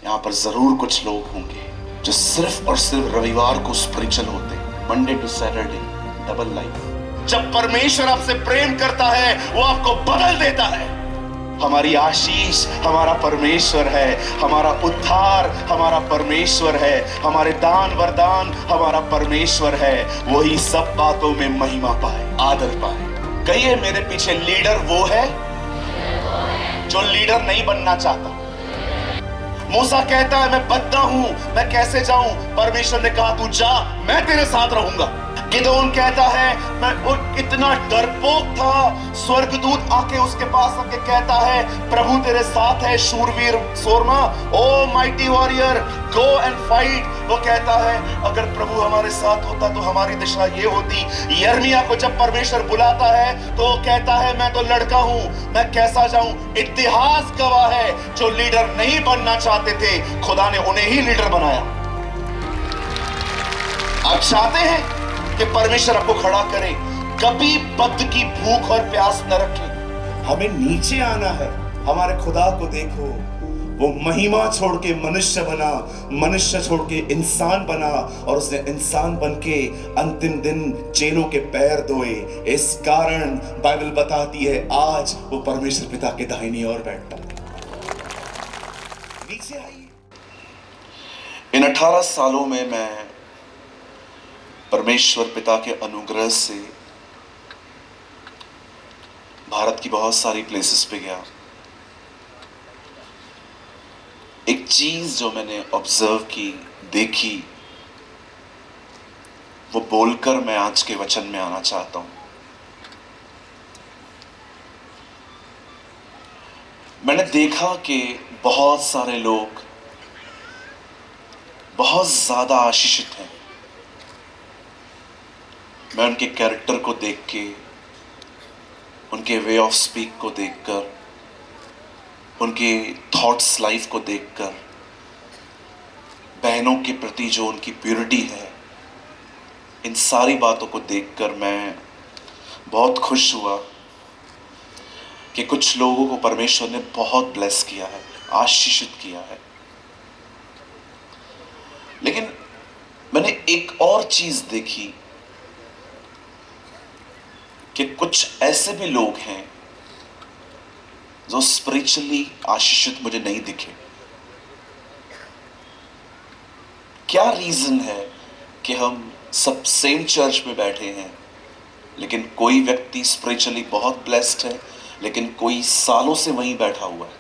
यहाँ पर जरूर कुछ लोग होंगे जो सिर्फ और सिर्फ रविवार को स्पिरिचुअल होते, Monday to Saturday double life. जब परमेश्वर आपसे प्रेम करता है वो आपको बदल देता है। हमारी आशीष हमारा परमेश्वर है, हमारा उद्धार हमारा परमेश्वर है, हमारे दान वरदान हमारा परमेश्वर है। वही सब बातों में महिमा पाए, आदर पाए। कहिए मेरे पीछे लीडर वो है जो लीडर नहीं बनना चाहता। मूसा कहता है मैं बद्दा हूं, मैं कैसे जाऊं? परमेश्वर ने कहा तू जा, मैं तेरे साथ रहूंगा। गिदोन कहता है मैं इतना डरपोक था, स्वर्गदूत आके उसके पास आके कहता है प्रभु तेरे साथ है शूरवीर सोरमा, oh mighty warrior go and fight. वो कहता है अगर प्रभु हमारे साथ होता तो हमारी दिशा ये होती। यिर्मयाह को जब परमेश्वर बुलाता है तो वो कहता है मैं तो लड़का हूं, मैं कैसा जाऊं? इतिहास गवाह है जो लीडर नहीं बनना चाहते थे खुदा ने उन्हें ही लीडर बनाया। आप चाहते हैं कि परमेश्वर आपको खड़ा करे? कभी पद की भूख और प्यास न रखे। हमें नीचे आना है, हमारे खुदा को देखो, वो महिमा छोड़ के मनुष्य बना, मनुष्य छोड़ के इंसान बना, और उसने इंसान बन के अंतिम दिन चेलों के पैर धोए। इस कारण बाइबल बताती है आज वो परमेश्वर पिता के दाहिनी ओर बैठा। नीचे आइए। इन 18 सालों में मैं परमेश्वर पिता के अनुग्रह से भारत की बहुत सारी प्लेसेस पे गया। एक चीज जो मैंने ऑब्जर्व की, देखी, वो बोलकर मैं आज के वचन में आना चाहता हूं। मैंने देखा कि बहुत सारे लोग बहुत ज्यादा आशीषित हैं। मैं उनके कैरेक्टर को देख के, उनके वे ऑफ स्पीक को देखकर, उनके थॉट्स लाइफ को देखकर, बहनों के प्रति जो उनकी प्योरिटी है, इन सारी बातों को देखकर मैं बहुत खुश हुआ कि कुछ लोगों को परमेश्वर ने बहुत ब्लेस किया है, आशीषित किया है। लेकिन मैंने एक और चीज देखी कि कुछ ऐसे भी लोग हैं जो स्पिरिचुअली आशीषित मुझे नहीं दिखे। क्या रीजन है कि हम सब सेम चर्च में बैठे हैं लेकिन कोई व्यक्ति स्पिरिचुअली बहुत ब्लेस्ड है लेकिन कोई सालों से वहीं बैठा हुआ है?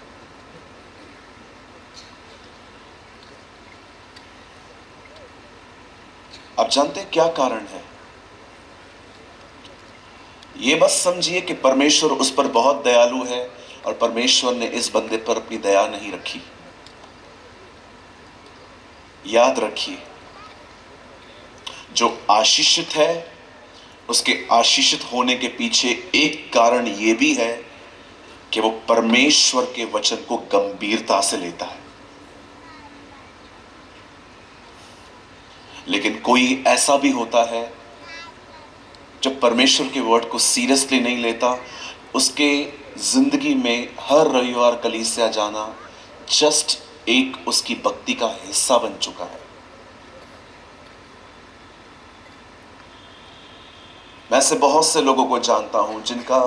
आप जानते हैं क्या कारण है? ये बस समझिए कि परमेश्वर उस पर बहुत दयालु है और परमेश्वर ने इस बंदे पर अपनी दया नहीं रखी। याद रखिए, जो आशीषित है उसके आशीषित होने के पीछे एक कारण यह भी है कि वो परमेश्वर के वचन को गंभीरता से लेता है। लेकिन कोई ऐसा भी होता है जो परमेश्वर के वर्ड को सीरियसली नहीं लेता। उसके जिंदगी में हर रविवार कलीसिया जाना जस्ट एक उसकी भक्ति का हिस्सा बन चुका है। मैं ऐसे बहुत से लोगों को जानता हूं जिनका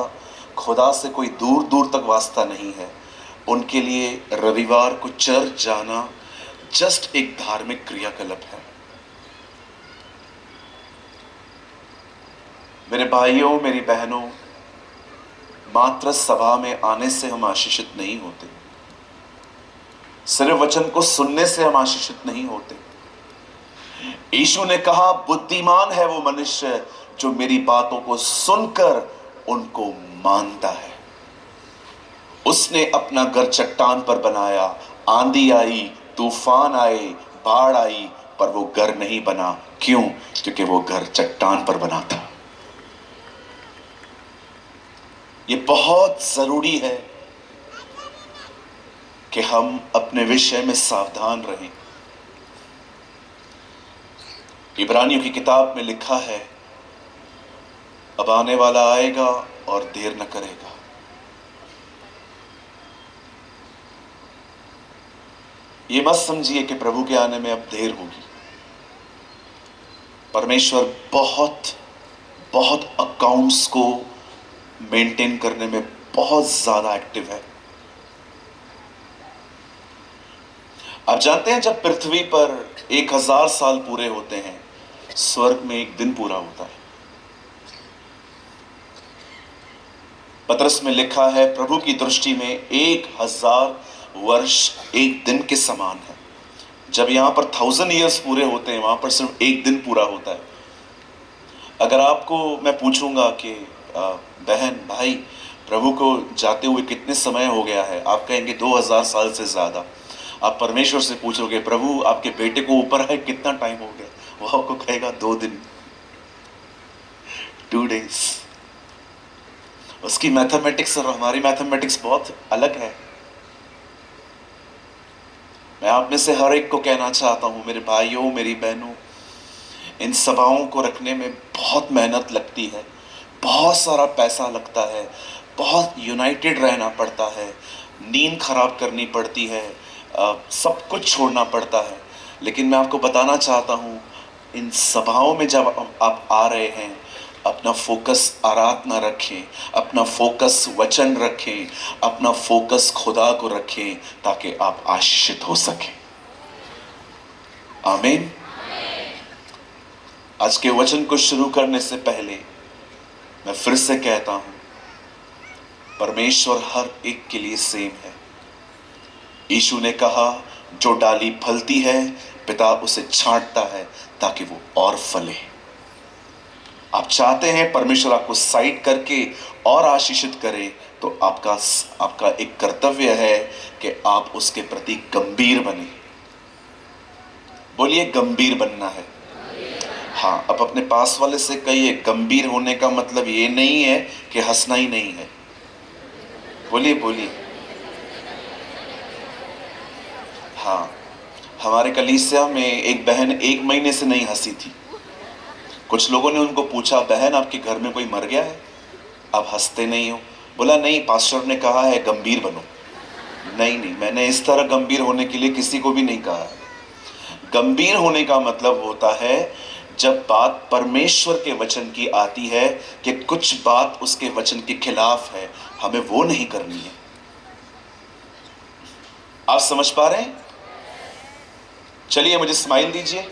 खुदा से कोई दूर दूर तक वास्ता नहीं है। उनके लिए रविवार को चर्च जाना जस्ट एक धार्मिक क्रियाकलाप है। मेरे भाइयों, मेरी बहनों, मात्र सभा में आने से हम आशीषित नहीं होते, सिर्फ वचन को सुनने से हम आशीषित नहीं होते। यीशु ने कहा बुद्धिमान है वो मनुष्य जो मेरी बातों को सुनकर उनको मानता है। उसने अपना घर चट्टान पर बनाया, आंधी आई, तूफान आए, बाढ़ आई, पर वो घर नहीं बना। क्यों? क्योंकि वो घर चट्टान पर बना था। ये बहुत जरूरी है कि हम अपने विषय में सावधान रहें। इब्रानियों की किताब में लिखा है अब आने वाला आएगा और देर न करेगा। ये मत समझिए कि प्रभु के आने में अब देर होगी। परमेश्वर बहुत बहुत अकाउंट्स को मेंटेन करने में बहुत ज्यादा एक्टिव है। आप जानते हैं जब पृथ्वी पर 1000 साल पूरे होते हैं, स्वर्ग में एक दिन पूरा होता है। पतरस में लिखा है प्रभु की दृष्टि में 1000 वर्ष एक दिन के समान है। जब यहां पर 1000 ईयर्स पूरे होते हैं, वहां पर सिर्फ एक दिन पूरा होता है। अगर आपको मैं पूछूंगा कि बहन भाई प्रभु को जाते हुए कितने समय हो गया है, आप कहेंगे 2000 साल से ज्यादा। आप परमेश्वर से पूछोगे प्रभु आपके बेटे को ऊपर आए कितना टाइम हो गया, वो आपको कहेगा 2 दिन, 2 days। उसकी मैथमेटिक्स और हमारी मैथमेटिक्स बहुत अलग है। मैं आप में से हर एक को कहना चाहता हूं, मेरे भाइयों मेरी बहनों, इन सभाओं को रखने में बहुत मेहनत लगती है, बहुत सारा पैसा लगता है, बहुत यूनाइटेड रहना पड़ता है, नींद खराब करनी पड़ती है, सब कुछ छोड़ना पड़ता है। लेकिन मैं आपको बताना चाहता हूं, इन सभाओं में जब आप आ रहे हैं, अपना फोकस आराधना रखें, अपना फोकस वचन रखें, अपना फोकस खुदा को रखें, ताकि आप आशीषित हो सकें। आमीन। आज के वचन को शुरू करने से पहले मैं फिर से कहता हूं, परमेश्वर हर एक के लिए सेम है। यीशु ने कहा जो डाली फलती है पिता उसे छांटता है ताकि वो और फले। आप चाहते हैं परमेश्वर आपको साइड करके और आशीषित करे, तो आपका एक कर्तव्य है कि आप उसके प्रति गंभीर बने। बोलिए गंभीर बनना है। हाँ, अब अपने पास वाले से कहिए गंभीर होने का मतलब ये नहीं है कि हंसना ही नहीं है। बोलिए बोलिए। हाँ, हमारे कलीसिया में एक बहन 1 महीने से नहीं हंसी थी। कुछ लोगों ने उनको पूछा बहन आपके घर में कोई मर गया है, आप हंसते नहीं हो? बोला नहीं, पास्टर ने कहा है गंभीर बनो। नहीं, मैंने इस तरह गंभीर होने के लिए किसी को भी नहीं कहा है। गंभीर होने का मतलब होता है जब बात परमेश्वर के वचन की आती है कि कुछ बात उसके वचन के खिलाफ है, हमें वो नहीं करनी है। आप समझ पा रहे हैं? चलिए मुझे स्माइल दीजिए।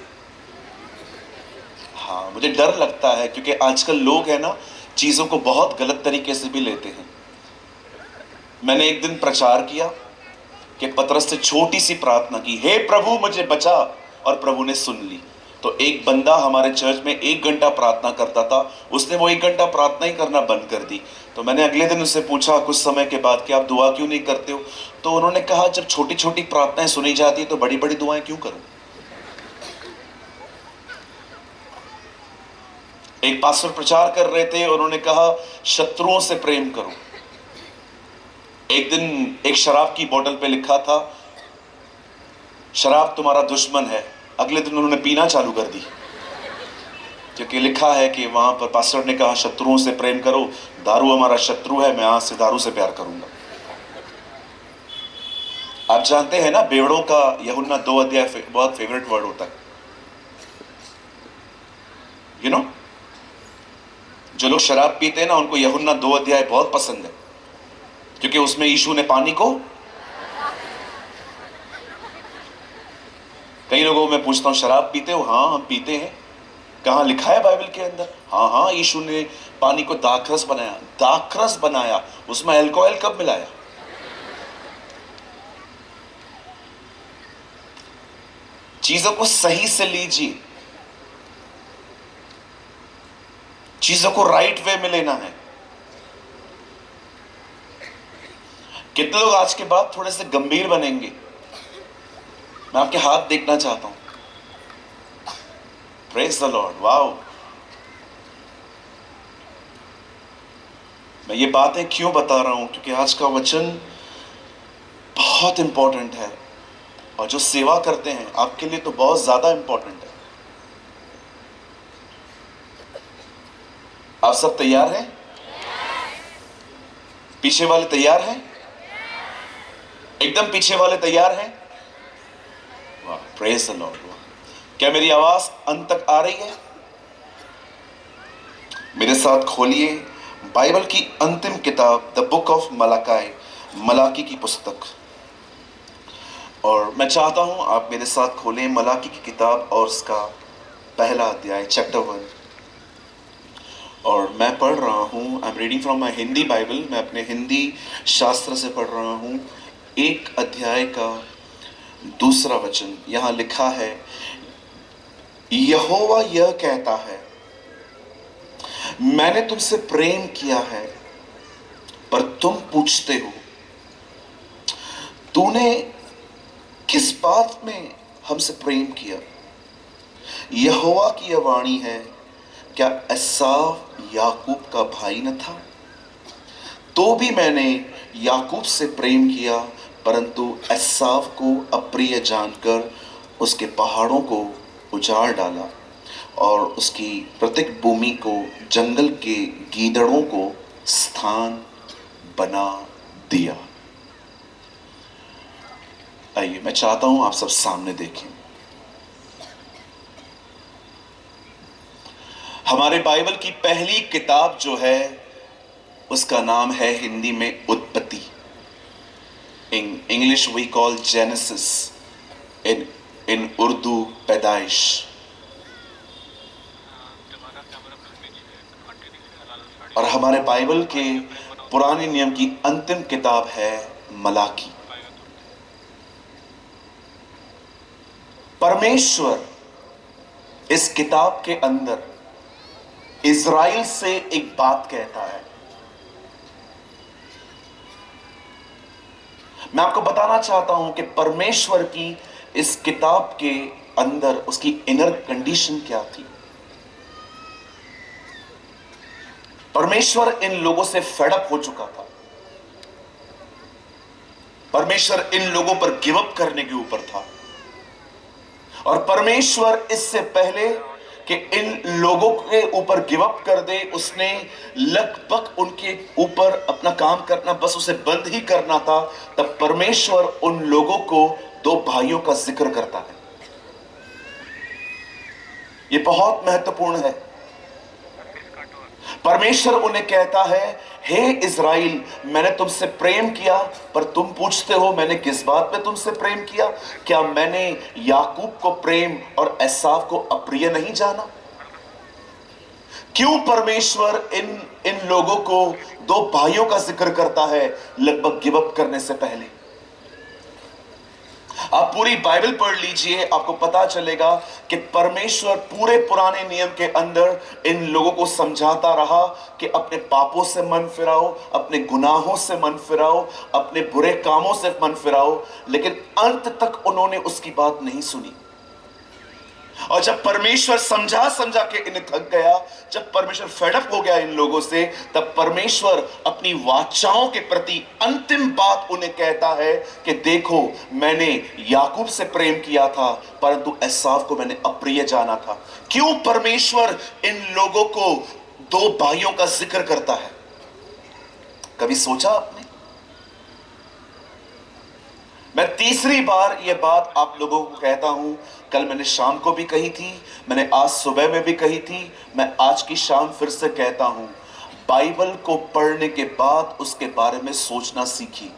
हाँ, मुझे डर लगता है क्योंकि आजकल लोग है ना, चीजों को बहुत गलत तरीके से भी लेते हैं। मैंने एक दिन प्रचार किया कि पतरस से छोटी सी प्रार्थना की, हे प्रभु मुझे बचा, और प्रभु ने सुन ली। तो एक बंदा हमारे चर्च में 1 घंटा प्रार्थना करता था, उसने वो 1 घंटा प्रार्थना ही करना बंद कर दी। तो मैंने अगले दिन उससे पूछा कुछ समय के बाद कि आप दुआ क्यों नहीं करते हो? तो उन्होंने कहा जब छोटी छोटी प्रार्थनाएं सुनी जाती है तो बड़ी बड़ी दुआएं क्यों करूं? एक पास्टर प्रचार कर रहे थे, उन्होंने कहा शत्रुओं से प्रेम करो। एक दिन एक शराब की बोतल पे लिखा था शराब तुम्हारा दुश्मन है। अगले दिन उन्होंने पीना चालू कर दी क्योंकि लिखा है कि वहां पर पास्टर ने कहा शत्रुओं से प्रेम करो, दारू हमारा शत्रु है, मैं आज से दारू से प्यार करूंगा। आप जानते हैं ना, बेवड़ों का यूहन्ना 2 अध्याय बहुत फेवरेट वर्ड होता है। यू नो, जो लोग शराब पीते हैं ना, उनको यूहन्ना 2 अध्याय बहुत पसंद है क्योंकि उसमें यीशु ने पानी को, कई लोगों में पूछता हूं शराब पीते हो? हाँ हम पीते हैं। कहां लिखा है बाइबल के अंदर? हाँ, यीशु ने पानी को दाखरस बनाया। दाखरस बनाया, उसमें अल्कोहल कब मिलाया? चीजों को सही से लीजिए, चीजों को राइट वे में लेना है। कितने लोग आज के बाद थोड़े से गंभीर बनेंगे? मैं आपके हाथ देखना चाहता हूं। Praise the Lord. वाओ। मैं ये बातें क्यों बता रहा हूं? क्योंकि आज का वचन बहुत इंपॉर्टेंट है और जो सेवा करते हैं आपके लिए तो बहुत ज्यादा इंपॉर्टेंट है। आप सब तैयार हैं? पीछे वाले तैयार हैं? एकदम पीछे वाले तैयार हैं? वाह, प्रेज द लॉर्ड। क्या मेरी आवाज अंत तक आ रही है? मेरे साथ खोलिए बाइबल की अंतिम किताब the book of Malachi, Malachi की पुस्तक। और मैं चाहता हूं आप मेरे साथ खोलें मलाकी की किताब और उसका पहला अध्याय, चैप्टर 1। और मैं पढ़ रहा हूं, I am reading from my Hindi Bible, मैं अपने हिंदी शास्त्र से पढ़ रहा हूं। एक अध्याय का दूसरा वचन यहां लिखा है, यहोवा यह कहता है, मैंने तुमसे प्रेम किया है पर तुम पूछते हो, तूने किस बात में हमसे प्रेम किया? यहोवा की यह वाणी है, क्या एसाव याकूब का भाई न था? तो भी मैंने याकूब से प्रेम किया, परंतु एसाव को अप्रिय जानकर उसके पहाड़ों को उजाड़ डाला और उसकी प्रत्येक भूमि को जंगल के गीदड़ों को स्थान बना दिया। आइए, मैं चाहता हूं आप सब सामने देखें। हमारे बाइबल की पहली किताब जो है उसका नाम है हिंदी में उत्पत्ति। In English we call genesis, in Urdu पैदाइश। और हमारे बाइबल के पुराने नियम की अंतिम किताब है मलाकी। परमेश्वर इस किताब के अंदर इज़राइल से एक बात कहता है। मैं आपको बताना चाहता हूं कि परमेश्वर की इस किताब के अंदर उसकी इनर कंडीशन क्या थी। परमेश्वर इन लोगों से फेडअप हो चुका था। परमेश्वर इन लोगों पर गिव अप करने के ऊपर था। और परमेश्वर इससे पहले कि इन लोगों के ऊपर गिव अप कर दे, उसने लगभग उनके ऊपर अपना काम करना, बस उसे बंद ही करना था, तब परमेश्वर उन लोगों को दो भाइयों का जिक्र करता है। यह बहुत महत्वपूर्ण है। परमेश्वर उन्हें कहता है, हे इज़राइल, मैंने तुमसे प्रेम किया, पर तुम पूछते हो मैंने किस बात में तुमसे प्रेम किया? क्या मैंने याकूब को प्रेम और एसाव को अप्रिय नहीं जाना? क्यों परमेश्वर इन लोगों को दो भाइयों का जिक्र करता है लगभग गिव अप करने से पहले? आप पूरी बाइबल पढ़ लीजिए, आपको पता चलेगा कि परमेश्वर पूरे पुराने नियम के अंदर इन लोगों को समझाता रहा कि अपने पापों से मन फिराओ, अपने गुनाहों से मन फिराओ, अपने बुरे कामों से मन फिराओ, लेकिन अंत तक उन्होंने उसकी बात नहीं सुनी। और जब परमेश्वर समझा समझा के इन्हें थक गया, जब परमेश्वर फेडअप हो गया इन लोगों से, तब परमेश्वर अपनी वाचाओं के प्रति अंतिम बात उन्हें कहता है कि देखो, मैंने याकूब से प्रेम किया था, परंतु एसाव को मैंने अप्रिय जाना था। क्यों परमेश्वर इन लोगों को दो भाइयों का जिक्र करता है? कभी सोचा आपने? मैं तीसरी बार यह बात आप लोगों को कहता हूं। कल मैंने शाम को भी कही थी, मैंने आज सुबह में भी कही थी, मैं आज की शाम फिर से कहता हूं, बाइबल को पढ़ने के बाद उसके बारे में सोचना सीखिए।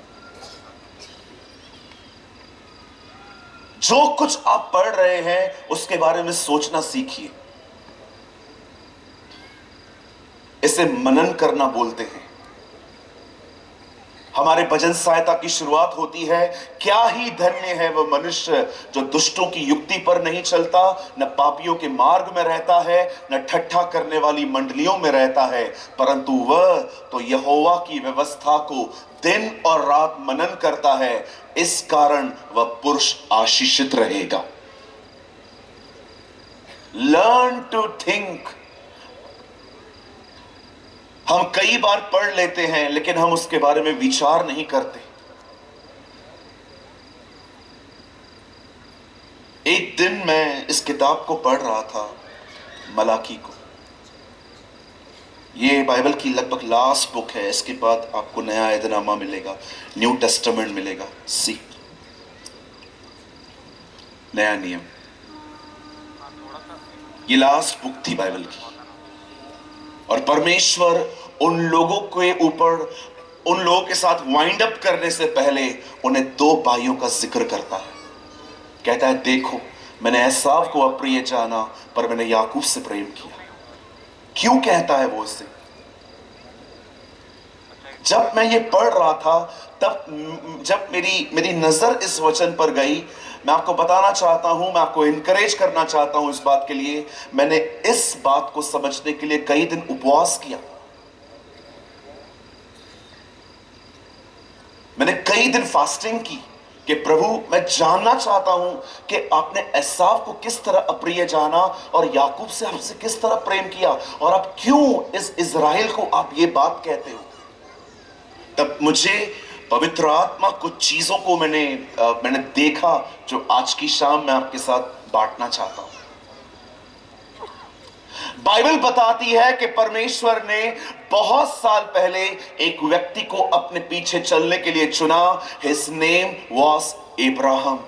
जो कुछ आप पढ़ रहे हैं उसके बारे में सोचना सीखिए। इसे मनन करना बोलते हैं। हमारे भजन सहायता की शुरुआत होती है, क्या ही धन्य है वह मनुष्य जो दुष्टों की युक्ति पर नहीं चलता, न पापियों के मार्ग में रहता है, न ठट्ठा करने वाली मंडलियों में रहता है, परंतु वह तो यहोवा की व्यवस्था को दिन और रात मनन करता है, इस कारण वह पुरुष आशीषित रहेगा। Learn to think. हम कई बार पढ़ लेते हैं लेकिन हम उसके बारे में विचार नहीं करते। एक दिन मैं इस किताब को पढ़ रहा था, मलाकी को। ये बाइबल की लगभग लास्ट बुक है। इसके बाद आपको नया ऐदनामा मिलेगा, न्यू टेस्टामेंट मिलेगा। सी नया नियम, ये लास्ट बुक थी बाइबल की। और परमेश्वर उन लोगों के ऊपर, उन लोगों के साथ वाइंड अप करने से पहले उन्हें दो भाइयों का जिक्र करता है। कहता है, देखो मैंने एसाव को अप्रिय जाना पर मैंने याकूब से प्रेम किया। क्यों कहता है वो इसे? जब मैं ये पढ़ रहा था, तब जब मेरी नजर इस वचन पर गई, मैं आपको बताना चाहता हूं, मैं आपको इनकरेज करना चाहता हूं इस बात के लिए। मैंने इस बात को समझने के लिए कई दिन उपवास किया। मैंने कई दिन फास्टिंग की कि प्रभु, मैं जानना चाहता हूं कि आपने एसाव को किस तरह अप्रिय जाना और याकूब से आपसे किस तरह प्रेम किया, और आप क्यों इस इज़राइल को आप ये बात कहते हो। तब मुझे पवित्र आत्मा कुछ चीजों को मैंने देखा जो आज की शाम मैं आपके साथ बांटना चाहता हूं। बाइबल बताती है कि परमेश्वर ने बहुत साल पहले एक व्यक्ति को अपने पीछे चलने के लिए चुना। His name was Ibrahim.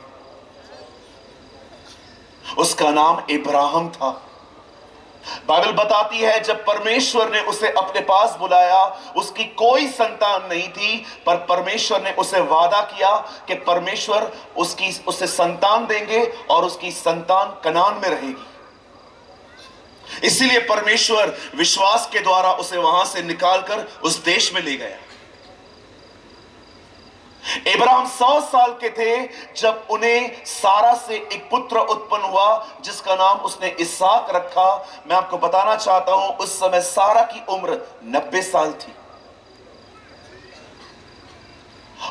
उसका नाम इब्राहिम था। बाइबल बताती है जब परमेश्वर ने उसे अपने पास बुलाया, उसकी कोई संतान नहीं थी, पर परमेश्वर ने उसे वादा किया कि परमेश्वर उसे संतान देंगे और उसकी संतान कनान में रहेगी। इसीलिए परमेश्वर विश्वास के द्वारा उसे वहां से निकालकर उस देश में ले गया। इब्राहिम 100 साल के थे जब उन्हें सारा से एक पुत्र उत्पन्न हुआ जिसका नाम उसने इसहाक रखा। मैं आपको बताना चाहता हूं, उस समय सारा की उम्र 90 साल थी।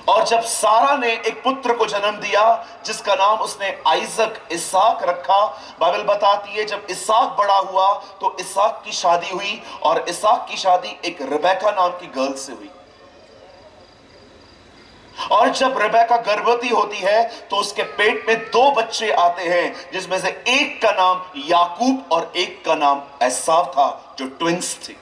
और जब सारा ने एक पुत्र को जन्म दिया जिसका नाम उसने आइजक इसहाक रखा, बाइबल बताती है जब इसहाक बड़ा हुआ तो इसहाक की शादी हुई, और इसहाक की शादी एक रिबेका नाम की गर्ल से हुई। और जब रेबेका गर्भवती होती है तो उसके पेट में 2 बच्चे आते हैं, जिसमें से एक का नाम याकूब और एक का नाम एसाव था, जो ट्विंस थे।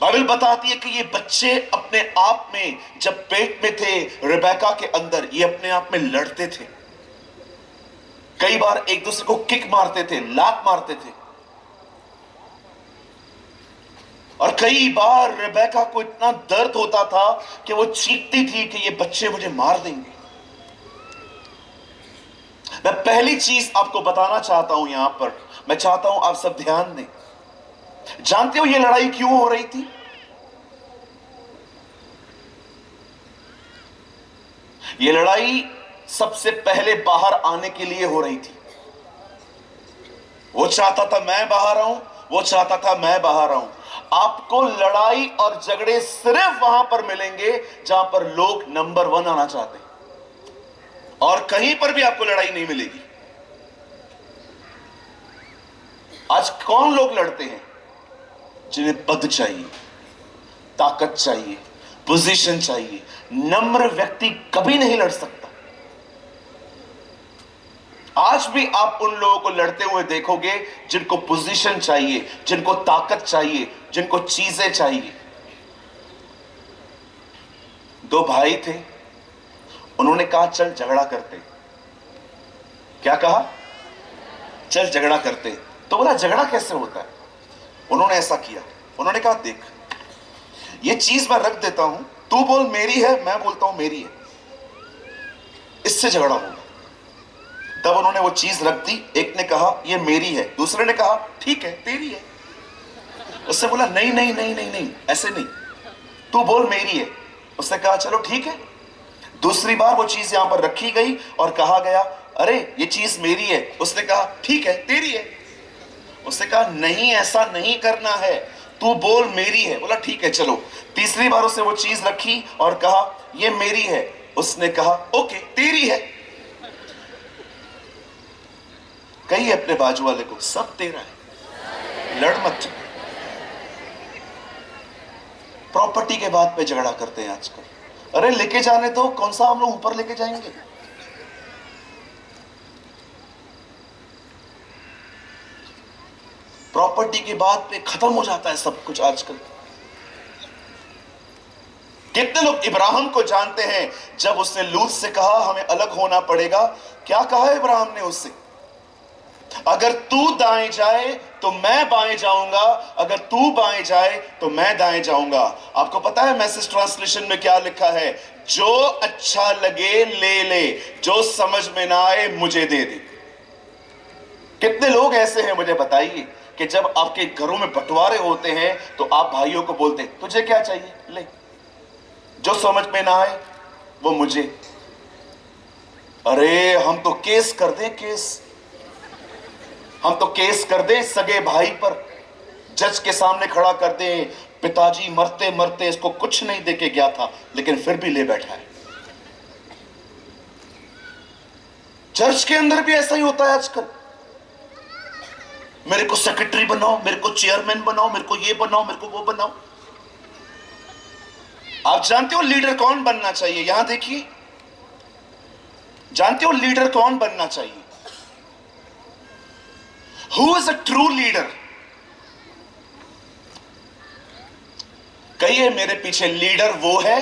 बाइबल बताती है कि ये बच्चे अपने आप में जब पेट में थे रेबेका के अंदर, ये अपने आप में लड़ते थे। कई बार एक दूसरे को किक मारते थे, लात मारते थे। और कई बार रेबेका को इतना दर्द होता था कि वो चीखती थी कि ये बच्चे मुझे मार देंगे। मैं पहली चीज आपको बताना चाहता हूं यहां पर, मैं चाहता हूं आप सब ध्यान दें। जानते हो ये लड़ाई क्यों हो रही थी? ये लड़ाई सबसे पहले बाहर आने के लिए हो रही थी। वो चाहता था मैं बाहर आऊं, वो चाहता था मैं बाहर आऊं। आपको लड़ाई और झगड़े सिर्फ वहां पर मिलेंगे जहां पर लोग नंबर 1 आना चाहते हैं, और कहीं पर भी आपको लड़ाई नहीं मिलेगी। आज कौन लोग लड़ते हैं? जिन्हें पद चाहिए, ताकत चाहिए, पोजीशन चाहिए। नम्र व्यक्ति कभी नहीं लड़ सकता। आज भी आप उन लोगों को लड़ते हुए देखोगे जिनको पोजीशन चाहिए, जिनको ताकत चाहिए, जिनको चीजें चाहिए। 2 भाई थे, उन्होंने कहा चल झगड़ा करते। क्या कहा? चल झगड़ा करते। तो बोला झगड़ा कैसे होता है? उन्होंने ऐसा किया, उन्होंने कहा देख ये चीज मैं रख देता हूं, तू बोल मेरी है, मैं बोलता हूं मेरी है, इससे झगड़ा होगा। तब उन्होंने वो चीज रख दी। एक ने कहा ये मेरी है, दूसरे ने कहा ठीक है तेरी है। उससे बोला नहीं नहीं नहीं नहीं नहीं, ऐसे नहीं, तू बोल मेरी है। उसने कहा चलो ठीक है। दूसरी बार वो चीज यहां पर रखी गई और कहा गया अरे ये चीज मेरी है। उसने कहा ठीक है तेरी है। उसने कहा नहीं ऐसा नहीं करना है, तू बोल मेरी है। बोला ठीक है चलो। तीसरी बार उसे वो चीज रखी और कहा ये मेरी है। उसने कहा ओके तेरी है। कही अपने बाजू वाले को सब तेरा है, लड़ मत। प्रॉपर्टी के बात पे झगड़ा करते हैं आजकल। अरे लेके जाने तो, कौन सा हम लोग ऊपर लेके जाएंगे? प्रॉपर्टी की बात पे खत्म हो जाता है सब कुछ आजकल। कितने लोग इब्राहिम को जानते हैं? जब उसने लूत से कहा हमें अलग होना पड़ेगा, क्या कहा इब्राहिम ने उससे? अगर तू दाएं जाए तो मैं बाएं जाऊंगा, अगर तू बाएं जाए तो मैं दाएं जाऊंगा। आपको पता है मैसेज ट्रांसलेशन में क्या लिखा है? जो अच्छा लगे ले ले, जो समझ में ना आए मुझे दे दे। कितने लोग ऐसे हैं मुझे बताइए कि जब आपके घरों में बंटवारे होते हैं तो आप भाइयों को बोलते हैं तुझे क्या चाहिए ले, जो समझ में ना आए वो मुझे। अरे हम तो केस कर दें, हम तो केस कर दें सगे भाई पर, जज के सामने खड़ा कर दें, पिताजी मरते मरते इसको कुछ नहीं देके गया था लेकिन फिर भी ले बैठा है। चर्च के अंदर भी ऐसा ही होता है आजकल। मेरे को सेक्रेटरी बनाओ, मेरे को चेयरमैन बनाओ, मेरे को ये बनाओ, मेरे को वो बनाओ। आप जानते हो लीडर कौन बनना चाहिए? यहां देखिए, जानते हो लीडर कौन बनना चाहिए? Who is a true leader? कहिए मेरे पीछे, लीडर वो है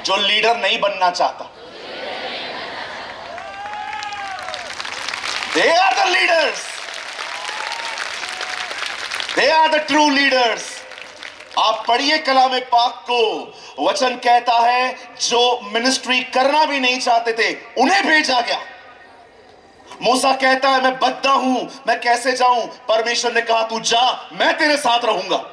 जो लीडर नहीं बनना चाहता। They are the leaders. They are the true leaders. आप पढ़िए कलाम पाक को, वचन कहता है जो मिनिस्ट्री करना भी नहीं चाहते थे उन्हें भेजा गया। मूसा कहता है मैं बद्दा हूं, मैं कैसे जाऊं? परमेश्वर ने कहा तू जा, मैं तेरे साथ रहूंगा।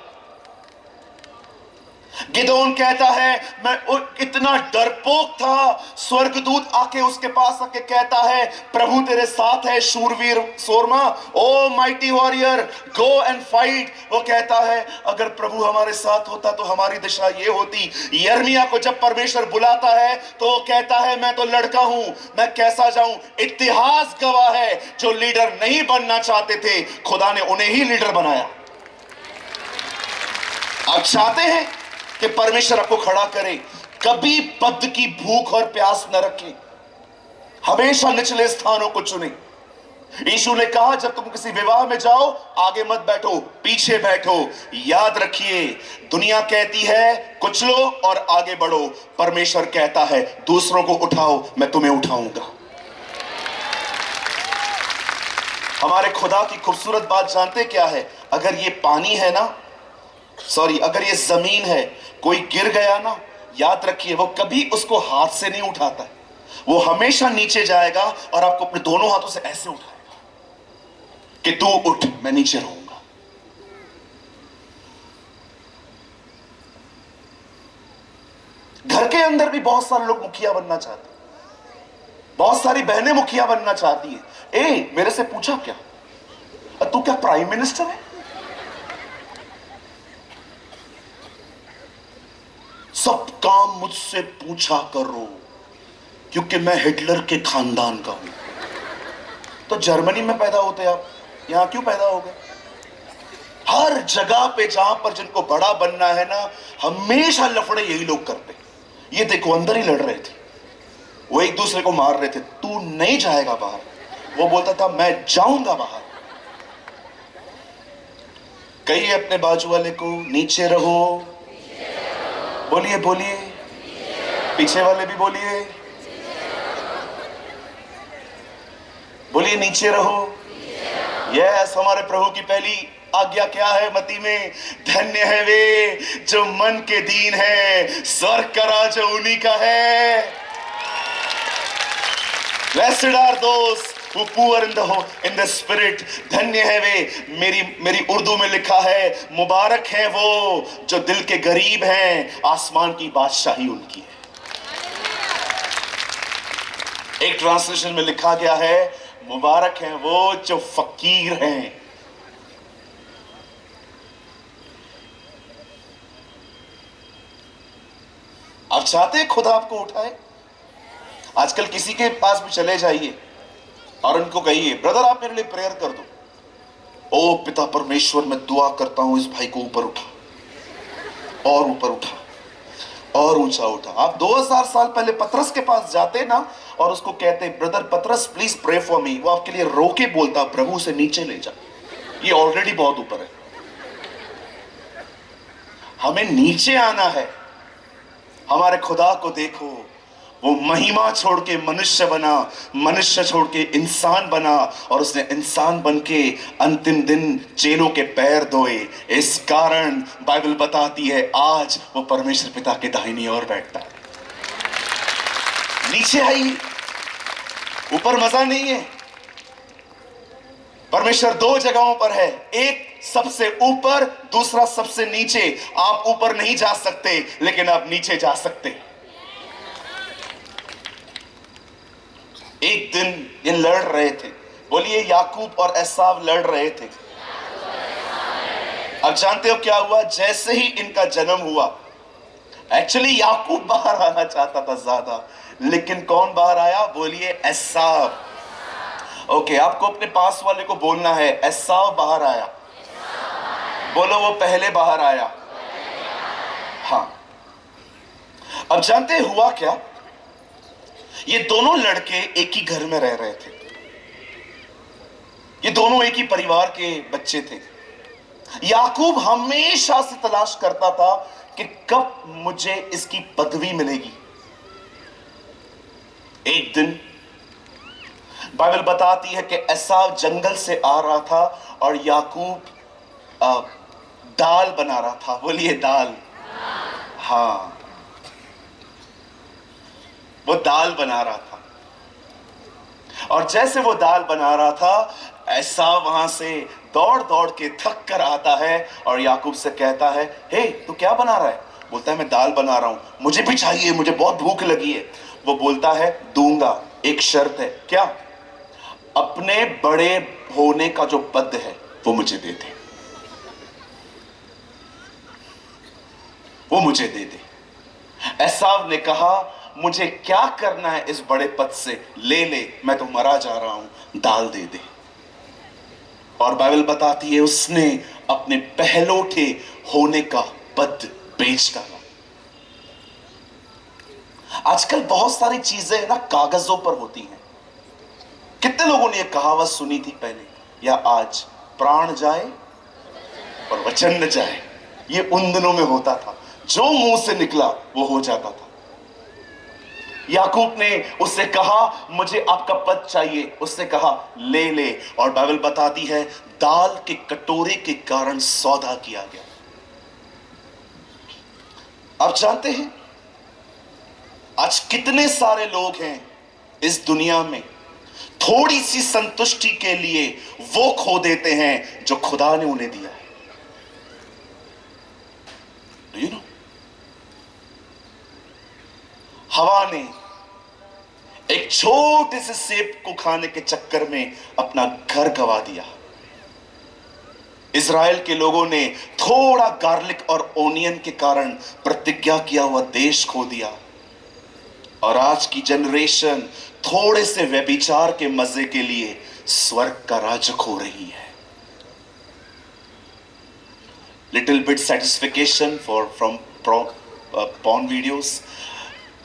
गिदोन कहता है मैं इतना डरपोक था, स्वर्गदूत आके उसके पास आके कहता है प्रभु तेरे साथ है शूरवीर सोरमा, oh mighty warrior, go and fight. वो कहता है अगर प्रभु हमारे साथ होता तो हमारी दिशा ये होती। यर्मिया को जब परमेश्वर बुलाता है तो वो कहता है मैं तो लड़का हूं, मैं कैसा जाऊं? इतिहास गवाह है जो लीडर नहीं बनना चाहते थे खुदा ने उन्हें ही लीडर बनाया। आप चाहते हैं कि परमेश्वर आपको खड़ा करे? कभी पद की भूख और प्यास न रखें, हमेशा निचले स्थानों को चुने। यीशु ने कहा जब तुम किसी विवाह में जाओ आगे मत बैठो, पीछे बैठो। याद रखिए, दुनिया कहती है कुछ लो और आगे बढ़ो, परमेश्वर कहता है दूसरों को उठाओ, मैं तुम्हें उठाऊंगा। हमारे खुदा की खूबसूरत बात जानते क्या है? अगर ये पानी है ना, अगर ये जमीन है, कोई गिर गया ना, याद रखिए वो कभी उसको हाथ से नहीं उठाता है, वो हमेशा नीचे जाएगा और आपको अपने दोनों हाथों से ऐसे उठाएगा कि तू उठ, मैं नीचे रहूंगा। घर के अंदर भी बहुत सारे लोग मुखिया बनना चाहते हैं, बहुत सारी बहनें मुखिया बनना चाहती है। मेरे से पूछा क्या, तू क्या प्राइम मिनिस्टर है? सब काम मुझसे पूछा करो क्योंकि मैं हिटलर के खानदान का हूं। तो जर्मनी में पैदा होते आप, यहां क्यों पैदा हो गए? हर जगह पे जहां पर जिनको बड़ा बनना है ना, हमेशा लफड़े यही लोग करते। ये देखो अंदर ही लड़ रहे थे, वो एक दूसरे को मार रहे थे। तू नहीं जाएगा बाहर, वो बोलता था मैं जाऊंगा बाहर। कहिए अपने बाजू वाले को नीचे रहो, बोलिए बोलिए, पीछे वाले भी बोलिए, बोलिए नीचे रहो। यस, हमारे प्रभु की पहली आज्ञा क्या है मती में? धन्य है वे जो मन के दीन है, स्वर्ग का राज उन्हीं का है। Blessed are those who poor in the spirit. धन्य है वे, मेरी उर्दू में लिखा है मुबारक है वो जो दिल के गरीब हैं, आसमान की बादशाही उनकी है। एक ट्रांसलेशन में लिखा गया है मुबारक हैं वो जो फकीर हैं। आप चाहते हैं खुदा आपको उठाए? आजकल किसी के पास भी चले जाइए और उनको कहिए ब्रदर आप मेरे लिए प्रेयर कर दो। ओ पिता परमेश्वर, मैं दुआ करता हूं इस भाई को ऊपर उठा और ऊपर उठा और ऊंचा उठा। आप 2000 साल पहले पतरस के पास जाते ना और उसको कहते ब्रदर पतरस प्लीज प्रे फॉर मी, वो आपके लिए रो के बोलता प्रभु से नीचे ले जा, ये ऑलरेडी बहुत ऊपर है। हमें नीचे आना है हमारे खुदा को देखो, वो महिमा छोड़ के मनुष्य बना, मनुष्य छोड़ के इंसान बना, और उसने इंसान बन के अंतिम दिन चेलों के पैर धोए। इस कारण बाइबल बताती है आज वो परमेश्वर पिता के दाहिनी ओर बैठता है। नीचे आई, ऊपर मजा नहीं है। परमेश्वर दो जगहों पर है, एक सबसे ऊपर, दूसरा सबसे नीचे। आप ऊपर नहीं जा सकते, लेकिन आप नीचे जा सकते। एक दिन ये लड़ रहे थे, बोलिए याकूब और एसाव लड़ रहे थे। अब जानते हो क्या हुआ? जैसे ही इनका जन्म हुआ, एक्चुअली याकूब बाहर आना चाहता था ज्यादा, लेकिन कौन बाहर आया? बोलिए एसाव। ओके, आपको अपने पास वाले को बोलना है, एसाव बाहर आया। बोलो, वो पहले बाहर आया। हाँ, अब जानते हुआ क्या? ये दोनों लड़के एक ही घर में रह रहे थे, ये दोनों एक ही परिवार के बच्चे थे। याकूब हमेशा से तलाश करता था कि कब मुझे इसकी पदवी मिलेगी। एक दिन बाइबल बताती है कि एसाव जंगल से आ रहा था और याकूब दाल बना रहा था। बोलिए दाल। हाँ, वो दाल बना रहा था, और जैसे वो दाल बना रहा था, एसाव वहां से दौड़ दौड़ के थक कर आता है और याकूब से कहता है, हे तू क्या बना रहा है? बोलता है, मैं दाल बना रहा हूं, मुझे भी चाहिए, मुझे बहुत भूख लगी है। वो बोलता है, दूंगा, एक शर्त है। क्या? अपने बड़े होने का जो पद है वो मुझे दे दे, वो मुझे दे दे। एसाव ने कहा, मुझे क्या करना है इस बड़े पद से? ले ले, मैं तो मरा जा रहा हूं, दाल दे दे। और बाइबल बताती है उसने अपने पहलोठे होने का पद बेच डाला। आजकल बहुत सारी चीजें ना कागजों पर होती हैं। कितने लोगों ने यह कहावत सुनी थी पहले या आज? प्राण जाए और वचन न जाए। ये उन दिनों में होता था, जो मुंह से निकला वो हो जाता था। याकूब ने उससे कहा, मुझे आपका पद चाहिए। उसने कहा, ले ले। और बाइबल बताती है दाल के कटोरे के कारण सौदा किया गया। आप जानते हैं आज कितने सारे लोग हैं इस दुनिया में, थोड़ी सी संतुष्टि के लिए वो खो देते हैं जो खुदा ने उन्हें दिया है। Do you know? हवा ने एक छोटे से सेब को खाने के चक्कर में अपना घर गंवा दिया। इज़राइल के लोगों ने थोड़ा गार्लिक और ओनियन के कारण प्रतिज्ञा किया हुआ देश खो दिया। और आज की जनरेशन थोड़े से व्यभिचार के मजे के लिए स्वर्ग का राज्य खो रही है। Little bit satisfaction from porn videos.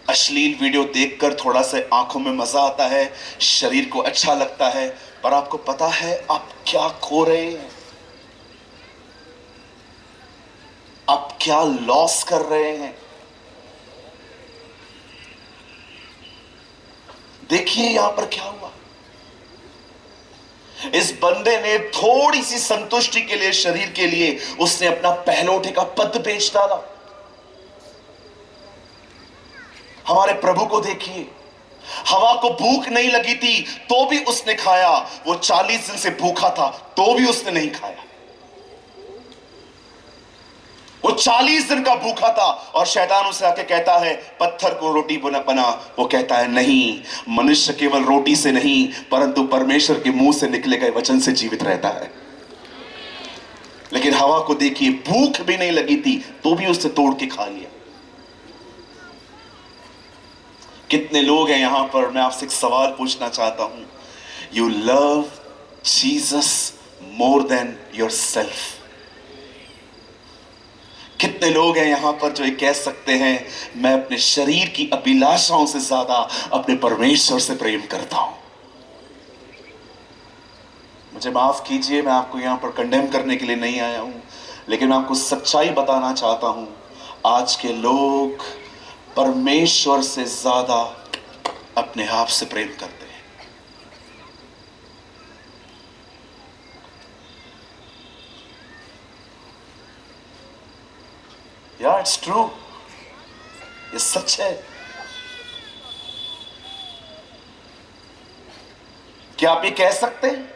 अश्लील वीडियो देखकर थोड़ा से आंखों में मजा आता है, शरीर को अच्छा लगता है, पर आपको पता है आप क्या खो रहे हैं? आप क्या लॉस कर रहे हैं? देखिए यहां पर क्या हुआ। इस बंदे ने थोड़ी सी संतुष्टि के लिए, शरीर के लिए, उसने अपना पहलोठे का पद बेच डाला। हमारे प्रभु को देखिए, हवा को भूख नहीं लगी थी तो भी उसने खाया। वो 40 दिन से भूखा था तो भी उसने नहीं खाया। वो 40 दिन का भूखा था और शैतान उसे आके कहता है, पत्थर को रोटी बना। वो कहता है, नहीं, मनुष्य केवल रोटी से नहीं परंतु परमेश्वर के मुंह से निकले गए वचन से जीवित रहता है। लेकिन हवा को देखिए, भूख भी नहीं लगी थी तो भी उसने तोड़ के खा लिया। कितने लोग हैं यहां पर, मैं आपसे एक सवाल पूछना चाहता हूं, you love Jesus more than yourself. कितने लोग हैं यहां पर जो ये कह सकते हैं, मैं अपने शरीर की अभिलाषाओं से ज्यादा अपने परमेश्वर से प्रेम करता हूं। मुझे माफ कीजिए, मैं आपको यहां पर कंडेम करने के लिए नहीं आया हूं, लेकिन मैं आपको सच्चाई बताना चाहता हूं। आज के लोग परमेश्वर से ज्यादा अपने आप से प्रेम करते हैं। यार इट्स ट्रू, ये सच है। क्या आप ये कह सकते हैं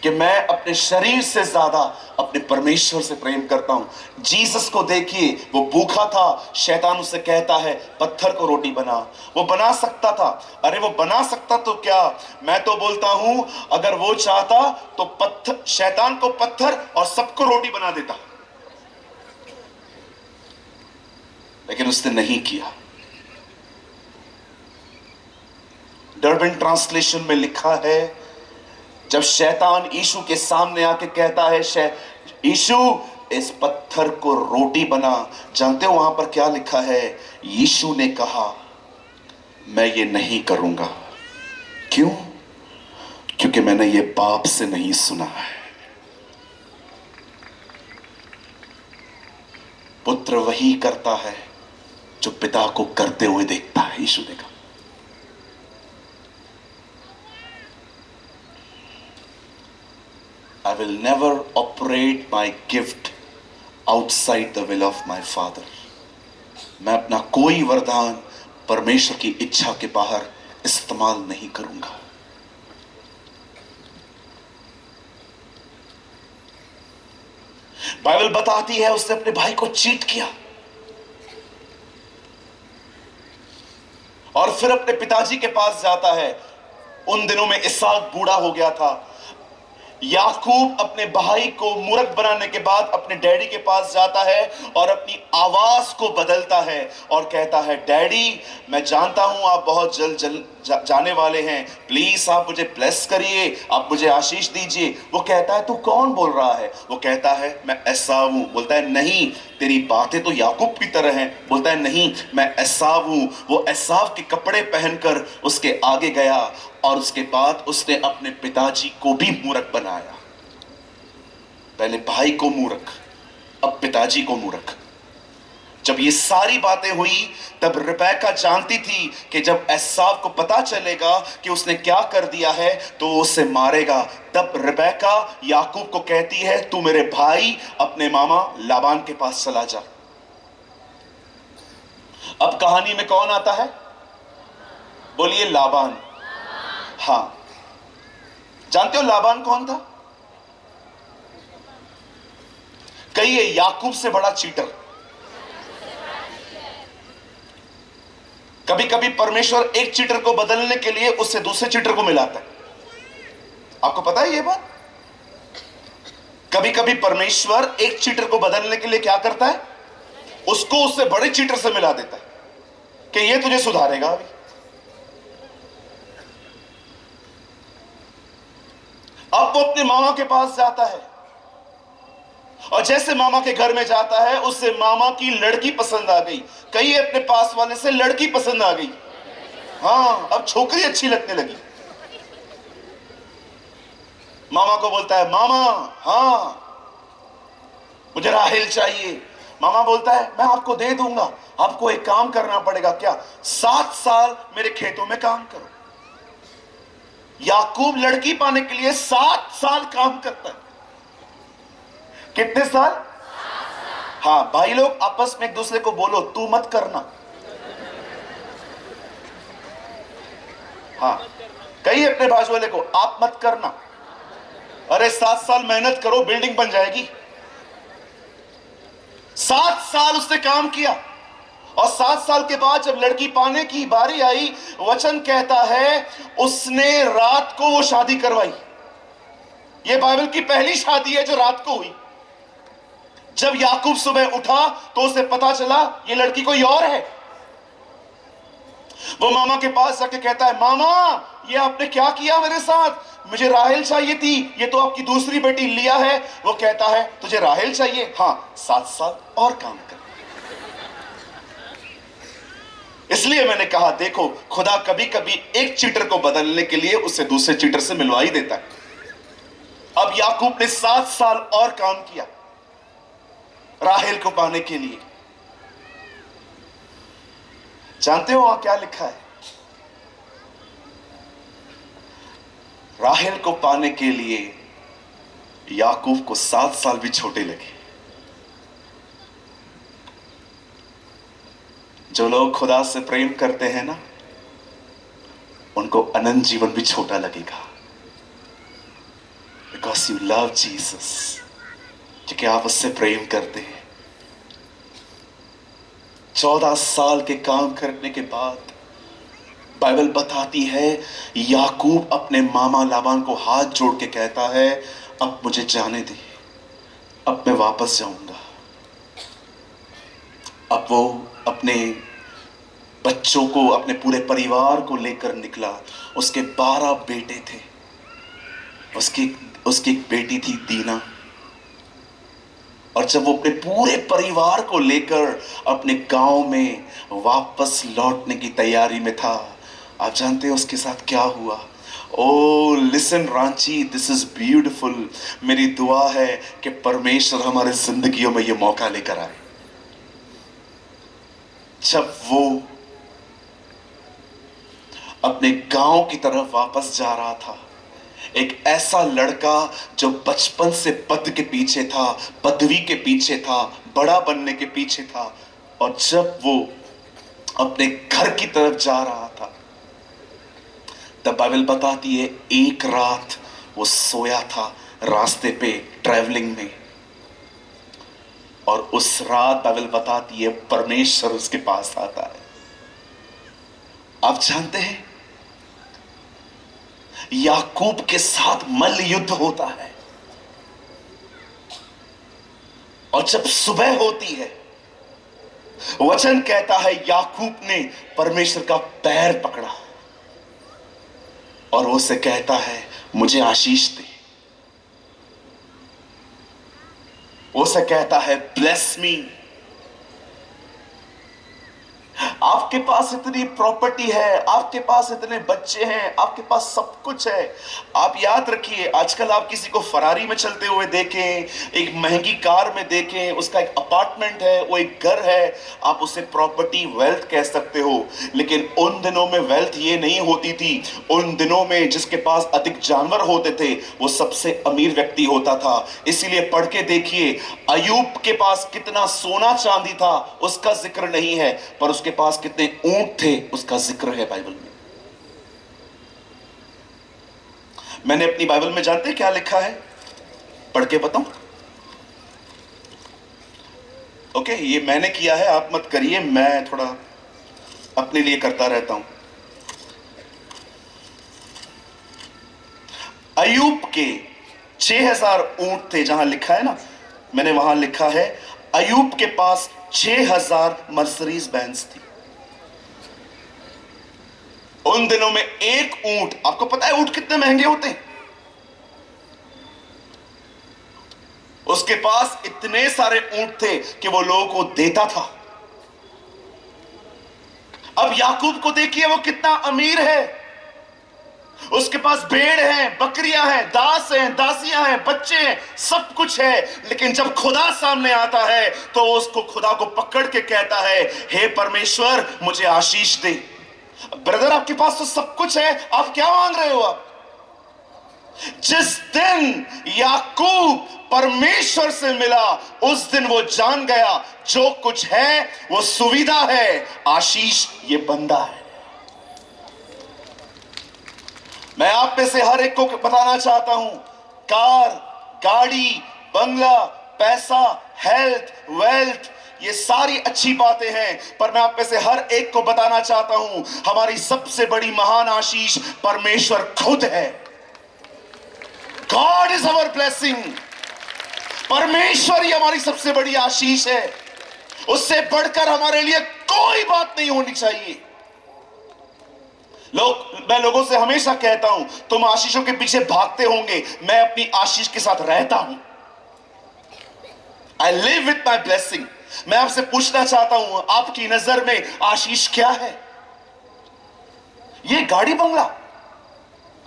कि मैं अपने शरीर से ज्यादा अपने परमेश्वर से प्रेम करता हूं? जीसस को देखिए, वो भूखा था, शैतान उसे कहता है पत्थर को रोटी बना। वो बना सकता था, अरे वो बना सकता तो क्या, मैं तो बोलता हूं अगर वो चाहता तो पत्थर, शैतान को पत्थर और सबको रोटी बना देता, लेकिन उसने नहीं किया। डर्बन ट्रांसलेशन में लिखा है, जब शैतान यीशु के सामने आके कहता है यीशु इस पत्थर को रोटी बना, जानते हो वहां पर क्या लिखा है? यीशु ने कहा मैं ये नहीं करूंगा। क्यों? क्योंकि मैंने ये बाप से नहीं सुना है। पुत्र वही करता है जो पिता को करते हुए देखता है, यीशु ने कहा। I will never operate my gift outside the will of my Father. मैं अपना कोई वरदान परमेश्वर की इच्छा के बाहर इस्तेमाल नहीं करूंगा। बाइबल बताती है उसने अपने भाई को चीट किया और फिर अपने पिताजी के पास जाता है। उन दिनों में इसहाक बूढ़ा हो गया था। याकूब अपने भाई को मूर्ख बनाने के बाद अपने डैडी के पास जाता है और अपनी आवाज को बदलता है और कहता है डैडी मैं जानता हूं आप बहुत जल्द जाने वाले हैं, प्लीज आप मुझे ब्लेस करिए, आप मुझे आशीष दीजिए। वो कहता है तू कौन बोल रहा है? वो कहता है मैं एसाव हूं। बोलता है नहीं, तेरी बातें तो याकूब की तरह हैं। बोलता है नहीं, मैं एसाव हूं। वो एसाव के कपड़े पहनकर उसके आगे गया और उसके बाद उसने अपने पिताजी को भी मूर्ख बनाया। पहले भाई को मूर्ख, अब पिताजी को मूर्ख। जब ये सारी बातें हुई तब रिबेका जानती थी कि जब एसाव को पता चलेगा कि उसने क्या कर दिया है तो उसे मारेगा। तब रिबेका याकूब को कहती है तू मेरे भाई अपने मामा लाबान के पास चला जा। अब कहानी में कौन आता है? बोलिए लाबान। हाँ, जानते हो लाबान कौन था? कहिए याकूब से बड़ा चीटर। कभी कभी परमेश्वर एक चीटर को बदलने के लिए उससे दूसरे चीटर को मिलाता है। आपको पता है ये बात? कभी कभी परमेश्वर एक चीटर को बदलने के लिए क्या करता है? उसको उससे बड़े चीटर से मिला देता है कि ये तुझे सुधारेगा। अभी अब वो अपने मामा के पास जाता है और जैसे मामा के घर में जाता है उससे मामा की लड़की पसंद आ गई। कहीं अपने पास वाले से लड़की पसंद आ गई। हाँ, अब छोकरी अच्छी लगने लगी। मामा को बोलता है मामा हाँ मुझे राहेल चाहिए। मामा बोलता है मैं आपको दे दूंगा, आपको एक काम करना पड़ेगा। क्या? 7 साल मेरे खेतों में काम करो। याकूब लड़की पाने के लिए 7 साल काम करता है। कितने साल? हाँ भाई लोग आपस में एक दूसरे को बोलो तू मत करना। हाँ, कहिए अपने बाजू वाले को आप मत करना। अरे 7 साल मेहनत करो, बिल्डिंग बन जाएगी। 7 साल उसने काम किया और 7 साल के बाद जब लड़की पाने की बारी आई, वचन कहता है उसने रात को वो शादी करवाई। ये बाइबल की पहली शादी है जो रात को हुई। जब याकूब सुबह उठा तो उसे पता चला ये लड़की कोई और है। वो मामा के पास जाके कहता है मामा ये आपने क्या किया मेरे साथ? मुझे राहेल चाहिए थी, ये तो आपकी दूसरी बेटी लिया है। वो कहता है तुझे राहेल चाहिए? हाँ, 7 साल और काम कर। इसलिए मैंने कहा देखो खुदा कभी कभी एक चीटर को बदलने के लिए उसे दूसरे चीटर से मिलवा ही देता है। अब याकूब ने 7 साल और काम किया राहेल को पाने के लिए। जानते हो वहां क्या लिखा है? राहेल को पाने के लिए याकूब को 7 साल भी छोटे लगे। जो लोग खुदा से प्रेम करते हैं ना, उनको अनंत जीवन भी छोटा लगेगा। बिकॉज यू लव जीसस, क्योंकि आप उससे प्रेम करते हैं। 14 साल के काम करने के बाद बाइबल बताती है, याकूब अपने मामा लाबान को हाथ जोड़ के कहता है, अब मुझे जाने दे, अब मैं वापस जाऊंगा। अब वो अपने बच्चों को, अपने पूरे परिवार को लेकर निकला। उसके 12 बेटे थे, उसकी एक बेटी थी दीना। और जब वो अपने पूरे परिवार को लेकर अपने गांव में वापस लौटने की तैयारी में था, आप जानते हैं उसके साथ क्या हुआ? Oh listen Ranchi, this is beautiful. मेरी दुआ है कि परमेश्वर हमारे जिंदगियों में यह मौका लेकर आए। जब वो अपने गांव की तरफ वापस जा रहा था, एक ऐसा लड़का जो बचपन से पद के पीछे था, पदवी के पीछे था, बड़ा बनने के पीछे था, और जब वो अपने घर की तरफ जा रहा था, तब बाइबल बताती है एक रात वो सोया था रास्ते पे ट्रैवलिंग में, और उस रात बाइबल बताती है परमेश्वर उसके पास आता है। आप जानते हैं याकूब के साथ मल्ल युद्ध होता है, और जब सुबह होती है, वचन कहता है याकूब ने परमेश्वर का पैर पकड़ा और उसे कहता है मुझे आशीष दे। उसे कहता है ब्लेस मी। आपके पास इतनी प्रॉपर्टी है, आपके पास इतने बच्चे हैं, आपके पास सब कुछ है। आप याद रखिए, आजकल आप किसी को फरारी में चलते हुए देखें, एक महंगी कार में देखें, उसका एक अपार्टमेंट है, वो एक घर है, आप उसे प्रॉपर्टी, वेल्थ कह सकते हो। लेकिन उन दिनों में वेल्थ ये नहीं होती थी। उन दिनों में जिसके पास अधिक जानवर होते थे वो सबसे अमीर व्यक्ति होता था। इसीलिए पढ़ के देखिए, अयूब के पास कितना सोना चांदी था उसका जिक्र नहीं है, पर उसके पास कितने ऊंट थे उसका जिक्र है बाइबल में। मैंने अपनी बाइबल में जानते क्या लिखा है? पढ़ के बताऊं? ओके, ये मैंने किया है, आप मत करिए, मैं थोड़ा अपने लिए करता रहता हूं। अयूब के 6000 ऊंट थे, जहां लिखा है ना, मैंने वहां लिखा है अयूब के पास 6000 मर्सरीज बैंस थी। उन दिनों में एक ऊंट, आपको पता है ऊंट कितने महंगे होते हैं? उसके पास इतने सारे ऊंट थे कि वो लोगों को देता था। अब याकूब को देखिए, वो कितना अमीर है। उसके पास भेड़ हैं, बकरियां हैं, दास हैं, दासियां हैं, बच्चे हैं, सब कुछ है। लेकिन जब खुदा सामने आता है तो उसको, खुदा को पकड़ के कहता है, हे परमेश्वर मुझे आशीष दे। ब्रदर, आपके पास तो सब कुछ है, आप क्या मांग रहे हो? आप जिस दिन याकूब परमेश्वर से मिला, उस दिन वो जान गया जो कुछ है वो सुविधा है, आशीष ये बंदा है। मैं आप में से हर एक को बताना चाहता हूं, कार, गाड़ी, बंगला, पैसा, हेल्थ, वेल्थ, ये सारी अच्छी बातें हैं, पर मैं आप में से हर एक को बताना चाहता हूं, हमारी सबसे बड़ी महान आशीष परमेश्वर खुद है। God is our blessing. परमेश्वर ही हमारी सबसे बड़ी आशीष है। उससे बढ़कर हमारे लिए कोई बात नहीं होनी चाहिए। मैं लोगों से हमेशा कहता हूं, तुम आशीषों के पीछे भागते होंगे, मैं अपनी आशीष के साथ रहता हूं। I live with my blessing. मैं आपसे पूछना चाहता हूं, आपकी नजर में आशीष क्या है? ये गाड़ी बंगला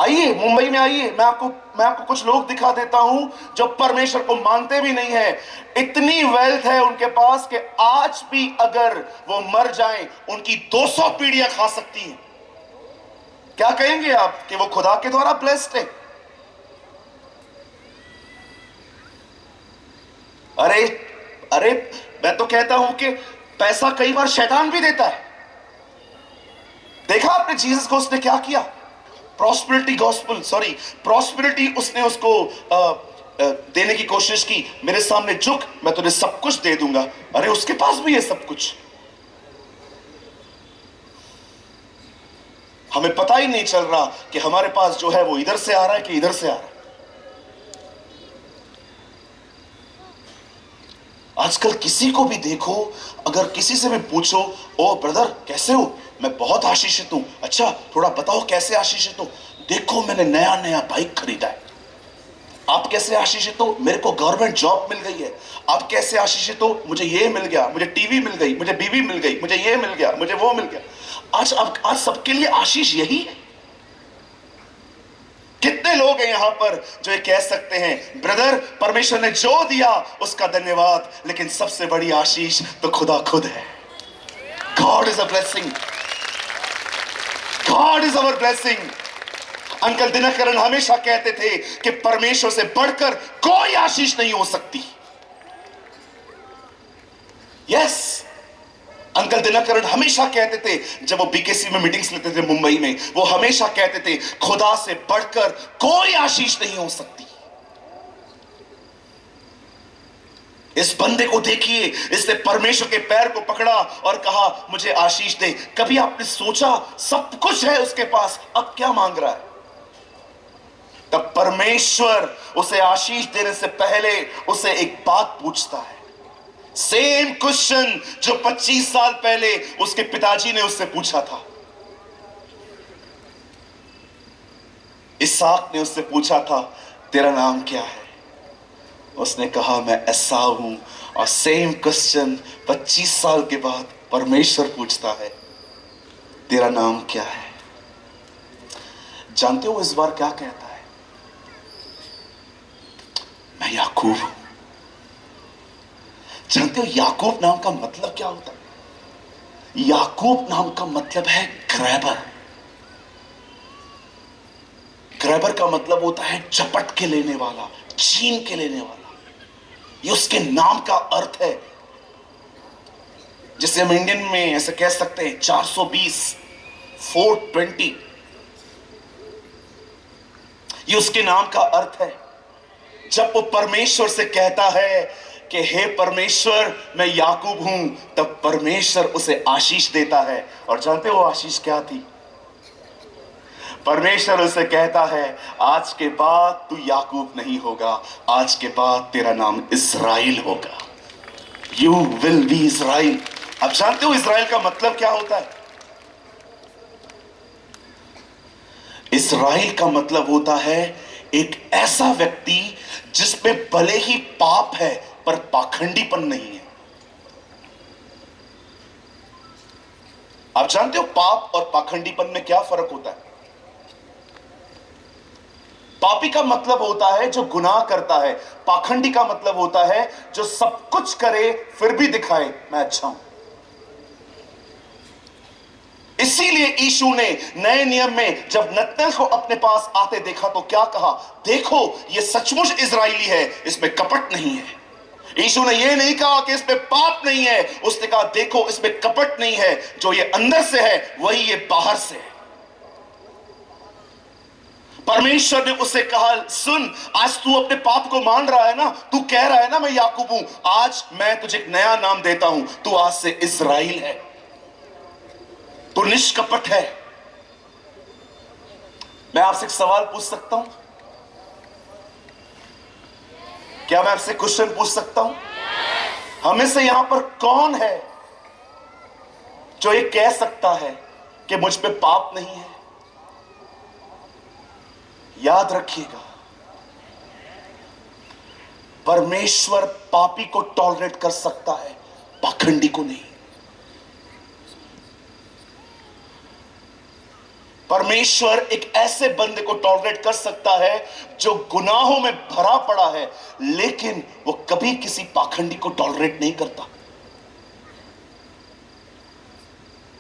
आइए मुंबई में आइए, मैं आपको कुछ लोग दिखा देता हूं जो परमेश्वर को मानते भी नहीं है। इतनी वेल्थ है उनके पास कि आज भी अगर वो मर जाएं उनकी 200 पीढ़ियां खा सकती हैं। क्या कहेंगे आप कि वो खुदा के द्वारा ब्लेस्ड है? अरे अरे, मैं तो कहता हूं कि पैसा कई बार शैतान भी देता है। देखा आपने जीसस को उसने क्या किया? प्रॉस्पेरिटी उसने उसको देने की कोशिश की। मेरे सामने झुक, मैं तुझे सब कुछ दे दूंगा। अरे उसके पास भी है सब कुछ। हमें पता ही नहीं चल रहा कि हमारे पास जो है वो इधर से आ रहा है कि इधर से आ रहा है। आजकल किसी को भी देखो, अगर किसी से भी पूछो, ओ ब्रदर कैसे हो, मैं बहुत आशीषित हूं। अच्छा थोड़ा बताओ कैसे आशीषित हो? देखो मैंने नया नया बाइक खरीदा है। आप कैसे आशीषित हो? मेरे को गवर्नमेंट जॉब मिल गई है। आप कैसे आशीषित हो? मुझे ये मिल गया, मुझे टीवी मिल गई, मुझे बीवी मिल गई, मुझे ये मिल गया, मुझे वो मिल गया। आज सबके लिए आशीष यही है। कितने लोग हैं यहां पर जो ये कह सकते हैं, ब्रदर परमेश्वर ने जो दिया उसका धन्यवाद, लेकिन सबसे बड़ी आशीष तो खुदा खुद है। God is a blessing, God is our blessing. Uncle Dinakaran हमेशा कहते थे कि परमेश्वर से बढ़कर कोई आशीष नहीं हो सकती। यस, अंकल दिनकरन हमेशा कहते थे, जब वो बीकेसी में मीटिंग्स लेते थे मुंबई में, वो हमेशा कहते थे खुदा से बढ़कर कोई आशीष नहीं हो सकती। इस बंदे को देखिए, इसने परमेश्वर के पैर को पकड़ा और कहा मुझे आशीष दे। कभी आपने सोचा सब कुछ है उसके पास, अब क्या मांग रहा है? तब परमेश्वर उसे आशीष देने से पहले उसे एक बात पूछता है। सेम क्वेश्चन जो 25 साल पहले उसके पिताजी ने उससे पूछा था। इसहाक ने उससे पूछा था तेरा नाम क्या है? उसने कहा मैं एसाव हूं। और सेम क्वेश्चन 25 साल के बाद परमेश्वर पूछता है तेरा नाम क्या है? जानते हो इस बार क्या कहता है? मैं याकूब हूं। जानते हो याकूब नाम का मतलब क्या होता है? याकूब नाम का मतलब है ग्रैबर। ग्रैबर का मतलब होता है झपट के लेने वाला, छीन के लेने वाला। ये उसके नाम का अर्थ है। जिसे हम इंडियन में ऐसे कह सकते हैं 420, 420। ये उसके नाम का अर्थ है। जब वो परमेश्वर से कहता है कि हे परमेश्वर मैं याकूब हूं, तब परमेश्वर उसे आशीष देता है। और जानते हो आशीष क्या थी? परमेश्वर उसे कहता है आज के बाद तू याकूब नहीं होगा, आज के बाद तेरा नाम इस्राएल होगा। यू विल बी इस्राएल। अब जानते हो इस्राएल का मतलब क्या होता है? इस्राएल का मतलब होता है एक ऐसा व्यक्ति जिसमें भले ही पाप है पर पाखंडीपन नहीं है। आप जानते हो पाप और पाखंडीपन में क्या फर्क होता है? पापी का मतलब होता है जो गुनाह करता है, पाखंडी का मतलब होता है जो सब कुछ करे फिर भी दिखाए मैं अच्छा हूं। इसीलिए यीशु ने नए नियम में जब नतनएल को अपने पास आते देखा तो क्या कहा? देखो ये सचमुच इजरायली है, इसमें कपट नहीं है। यीशु ने यह नहीं कहा कि इसमें पाप नहीं है, उसने कहा देखो इसमें कपट नहीं है, जो ये अंदर से है वही ये बाहर से है। परमेश्वर ने उससे कहा सुन, आज तू अपने पाप को मान रहा है ना, तू कह रहा है ना मैं याकूब हूं, आज मैं तुझे एक नया नाम देता हूं, तू आज से इस्राएल है, तू निष्कपट है। मैं आपसे एक सवाल पूछ सकता हूं? क्या मैं आपसे क्वेश्चन पूछ सकता हूं? हमें से यहां पर कौन है जो ये कह सकता है कि मुझ पे पाप नहीं है? याद रखिएगा, परमेश्वर पापी को टॉलरेट कर सकता है, पाखंडी को नहीं। परमेश्वर एक ऐसे बंदे को टॉलरेट कर सकता है जो गुनाहों में भरा पड़ा है, लेकिन वो कभी किसी पाखंडी को टॉलरेट नहीं करता।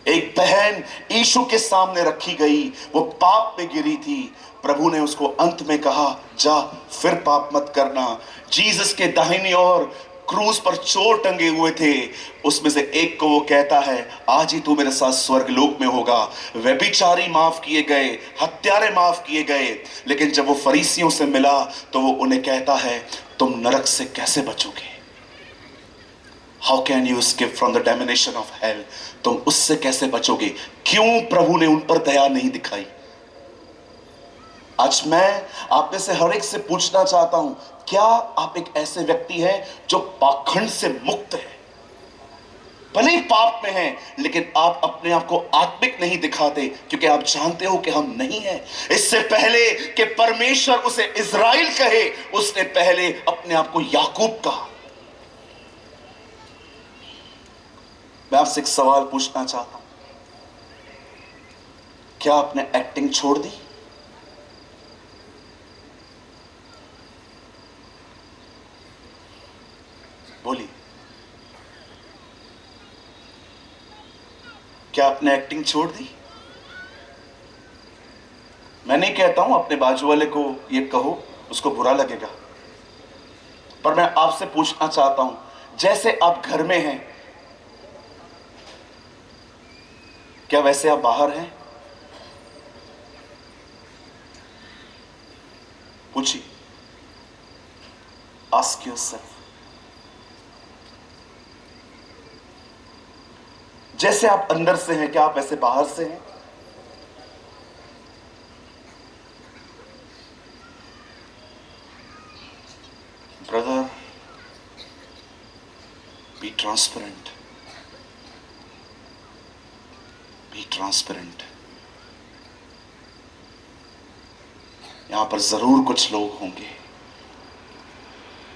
एक बहन यीशु के सामने रखी गई, वो पाप में गिरी थी। प्रभु ने उसको अंत में कहा, जा फिर पाप मत करना। जीसस के दाहिनी ओर क्रूस पर चोर टंगे हुए थे, उसमें से एक को वो कहता है, आज ही तू मेरे साथ स्वर्ग लोक में होगा। व्यभिचारी माफ किए गए, हत्यारे माफ किए गए, लेकिन जब वो फरीसियों से मिला तो वो उन्हें कहता है, तुम नरक से कैसे बचोगे? How can you escape from the damnation of hell? तुम उससे कैसे बचोगे? क्यों प्रभु ने उन पर दया नहीं दिखाई? आज मैं आप में से हर एक से पूछना चाहता हूं, क्या आप एक ऐसे व्यक्ति हैं जो पाखंड से मुक्त है? भले ही पाप में हैं, लेकिन आप अपने आप को आत्मिक नहीं दिखाते, क्योंकि आप जानते हो कि हम नहीं हैं। इससे पहले कि परमेश्वर उसे इज़राइल कहे, उसने पहले अपने आप को याकूब कहा। मैं आपसे एक सवाल पूछना चाहता हूं, क्या आपने एक्टिंग छोड़ दी? बोलिए, क्या आपने एक्टिंग छोड़ दी? मैं नहीं कहता हूं अपने बाजू वाले को ये कहो, उसको बुरा लगेगा, पर मैं आपसे पूछना चाहता हूं, जैसे आप घर में हैं, क्या वैसे आप बाहर हैं? पूछिए, आस्क योरसेल्फ। जैसे आप अंदर से हैं, क्या आप वैसे बाहर से हैं? Brother, be transparent, be transparent. यहां पर जरूर कुछ लोग होंगे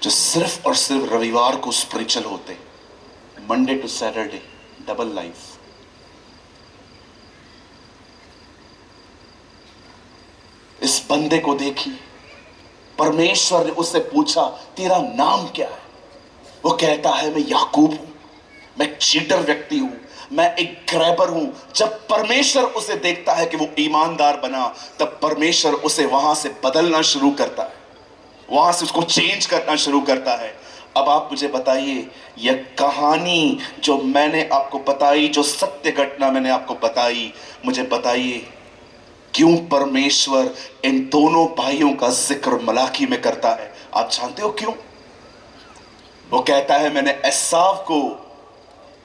जो सिर्फ और सिर्फ रविवार को स्पिरिचुअल होते, Monday to Saturday double life. इस बंदे को देखिए, परमेश्वर ने उससे पूछा, तेरा नाम क्या है? वो कहता है, मैं याकूब हूं, मैं एक चीटर व्यक्ति हूं, मैं एक ग्रैबर हूं। जब परमेश्वर उसे देखता है कि वो ईमानदार बना, तब परमेश्वर उसे वहां से बदलना शुरू करता है, वहां से उसको चेंज करना शुरू करता है। अब आप मुझे बताइए, यह कहानी जो मैंने आपको बताई, जो सत्य घटना मैंने आपको बताई, मुझे बताइए क्यों परमेश्वर इन दोनों भाइयों का जिक्र मलाकी में करता है? आप जानते हो क्यों? वो कहता है, मैंने एसाव को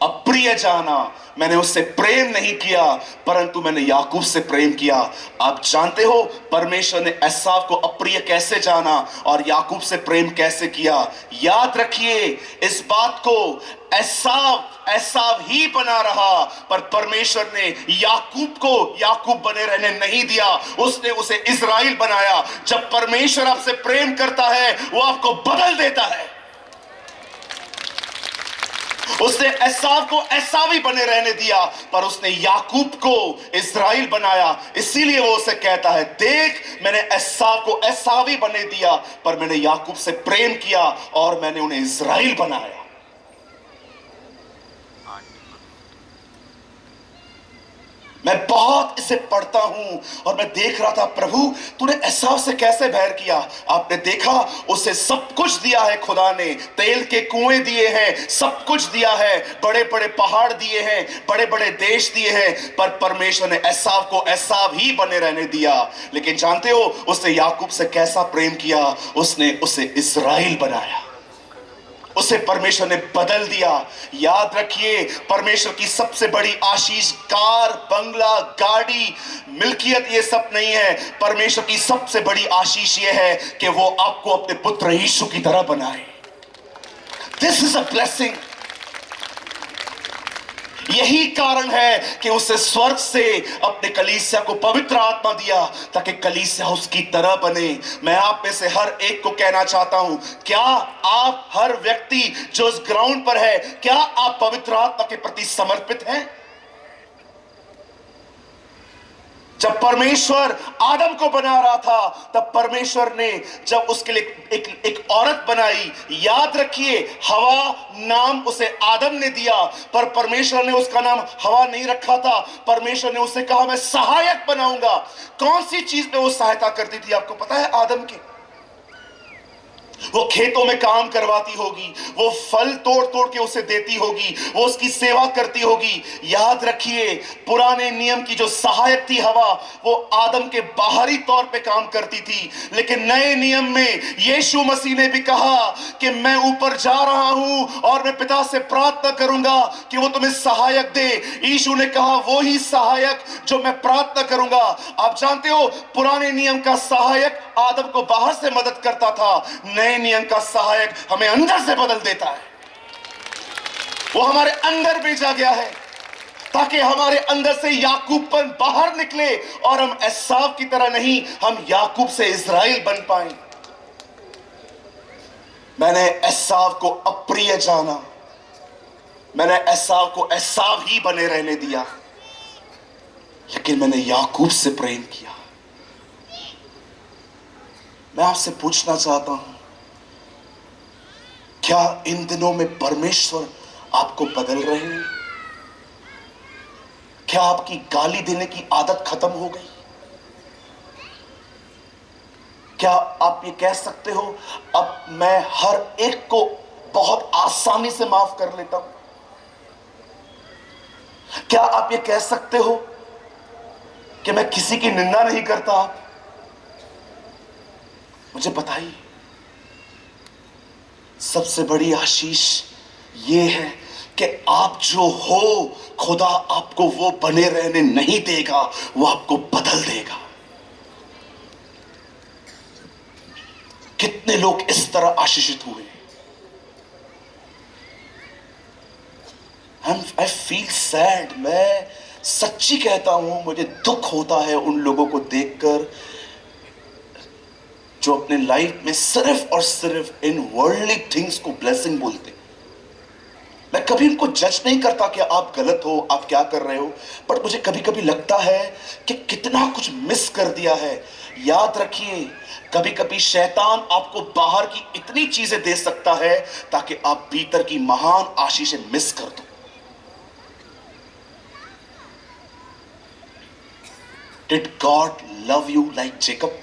अप्रिय जाना, मैंने उससे प्रेम नहीं किया, परंतु मैंने याकूब से प्रेम किया। आप जानते हो परमेश्वर ने एसाव को अप्रिय कैसे जाना और याकूब से प्रेम कैसे किया? याद रखिए इस बात को, एसाव ही बना रहा, पर परमेश्वर ने याकूब को याकूब बने रहने नहीं दिया, उसने उसे इज़राइल बनाया। जब परमेश्वर आपसे प्रेम करता है, वो आपको बदल देता है। उसने एसाव को एसावी बने रहने दिया, पर उसने याकूब को इज़राइल बनाया। इसीलिए वो उसे कहता है, देख मैंने एसाव को एसावी बने दिया, पर मैंने याकूब से प्रेम किया और मैंने उन्हें इज़राइल बनाया। मैं बहुत इसे पढ़ता हूं और मैं देख रहा था, प्रभु तूने एसाव से कैसे बैर किया? आपने देखा, उसे सब कुछ दिया है खुदा ने, तेल के कुएं दिए हैं, सब कुछ दिया है, बड़े बड़े पहाड़ दिए हैं, बड़े बड़े देश दिए हैं, पर परमेश्वर ने एसाव को एसाव ही बने रहने दिया। लेकिन जानते हो उसने याकूब से कैसा प्रेम किया? उसने उसे इज़राइल बनाया, उसे परमेश्वर ने बदल दिया। याद रखिए, परमेश्वर की सबसे बड़ी आशीष कार, बंगला, गाड़ी, मिल्कियत ये सब नहीं है। परमेश्वर की सबसे बड़ी आशीष ये है कि वो आपको अपने पुत्र यीशु की तरह बनाए। This is a blessing. यही कारण है कि उसे स्वर्ग से अपने कलीसिया को पवित्र आत्मा दिया, ताकि कलीसिया उसकी तरह बने। मैं आप में से हर एक को कहना चाहता हूं, क्या आप, हर व्यक्ति जो इस ग्राउंड पर है, क्या आप पवित्र आत्मा के प्रति समर्पित हैं? जब परमेश्वर आदम को बना रहा था, तब परमेश्वर ने जब उसके लिए एक औरत बनाई, याद रखिए हवा नाम उसे आदम ने दिया, पर परमेश्वर ने उसका नाम हवा नहीं रखा था। परमेश्वर ने उससे कहा मैं सहायक बनाऊंगा। कौन सी चीज में वो सहायता करती थी आपको पता है आदम की? वो खेतों में काम करवाती होगी, वो फल तोड़ तोड़ के उसे देती होगी, वो उसकी सेवा करती होगी। याद रखिए पुराने नियम की जो सहायक थी हवा, वो आदम के बाहरी तौर पे काम करती थी, लेकिन नए नियम में यीशु मसीह ने भी कहा कि मैं ऊपर जा रहा हूं और मैं पिता से प्रार्थना करूंगा कि वो तुम्हें सहायक दे। यीशु ने कहा वो ही सहायक जो मैं प्रार्थना करूंगा। आप जानते हो पुराने नियम का सहायक आदम को बाहर से मदद करता था, नए नियम का सहायक हमें अंदर से बदल देता है। वो हमारे अंदर भेजा गया है ताकि हमारे अंदर से याकूबपन बाहर निकले और हम एसाव की तरह नहीं, हम याकूब से इज़राइल बन पाए। मैंने एसाव को अप्रिय जाना, मैंने एसाव को एसाव ही बने रहने दिया, लेकिन मैंने याकूब से प्रेम किया। मैं आपसे पूछना चाहता हूं, क्या इन दिनों में परमेश्वर आपको बदल रहे हैं? क्या आपकी गाली देने की आदत खत्म हो गई? क्या आप ये कह सकते हो अब मैं हर एक को बहुत आसानी से माफ कर लेता हूं? क्या आप ये कह सकते हो कि मैं किसी की निंदा नहीं करता? आप मुझे बताइए, सबसे बड़ी आशीष ये है कि आप जो हो खुदा आपको वो बने रहने नहीं देगा, वो आपको बदल देगा। कितने लोग इस तरह आशीषित हुए? आई फील सैड, मैं सच्ची कहता हूं, मुझे दुख होता है उन लोगों को देखकर जो अपने लाइफ में सिर्फ और सिर्फ इन वर्ल्डली थिंग्स को ब्लेसिंग बोलते। मैं कभी उनको जज नहीं करता कि आप गलत हो, आप क्या कर रहे हो, बट मुझे कभी कभी लगता है कि कितना कुछ मिस कर दिया है। याद रखिए कभी कभी शैतान आपको बाहर की इतनी चीजें दे सकता है ताकि आप भीतर की महान आशीषें मिस कर दो। Did God love you like Jacob?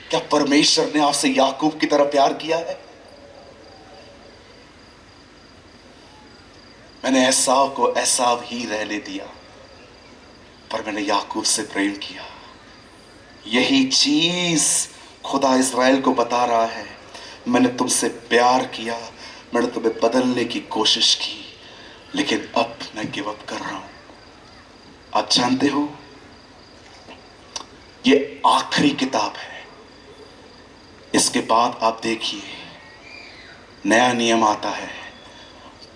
क्या परमेश्वर ने आपसे याकूब की तरह प्यार किया है? मैंने एसाव को एसाव ही रहने दिया, पर मैंने याकूब से प्रेम किया। यही चीज खुदा इज़राइल को बता रहा है, मैंने तुमसे प्यार किया, मैंने तुम्हें बदलने की कोशिश की, लेकिन अब मैं गिव अप कर रहा हूं। आप जानते हो ये आखिरी किताब है, इसके बाद आप देखिए नया नियम आता है।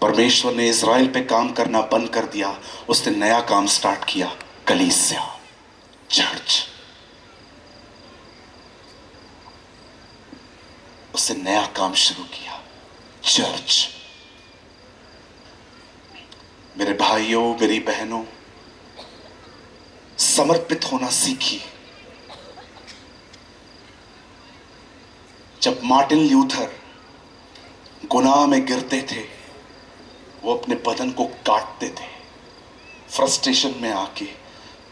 परमेश्वर ने इज़राइल पे काम करना बंद कर दिया, उसने नया काम स्टार्ट किया, कलीसिया, चर्च। उसने नया काम शुरू किया, चर्च। मेरे भाइयों मेरी बहनों, समर्पित होना सीखिए। जब मार्टिन ल्यूथर गुनाह में गिरते थे, वो अपने बदन को काटते थे फ्रस्ट्रेशन में आके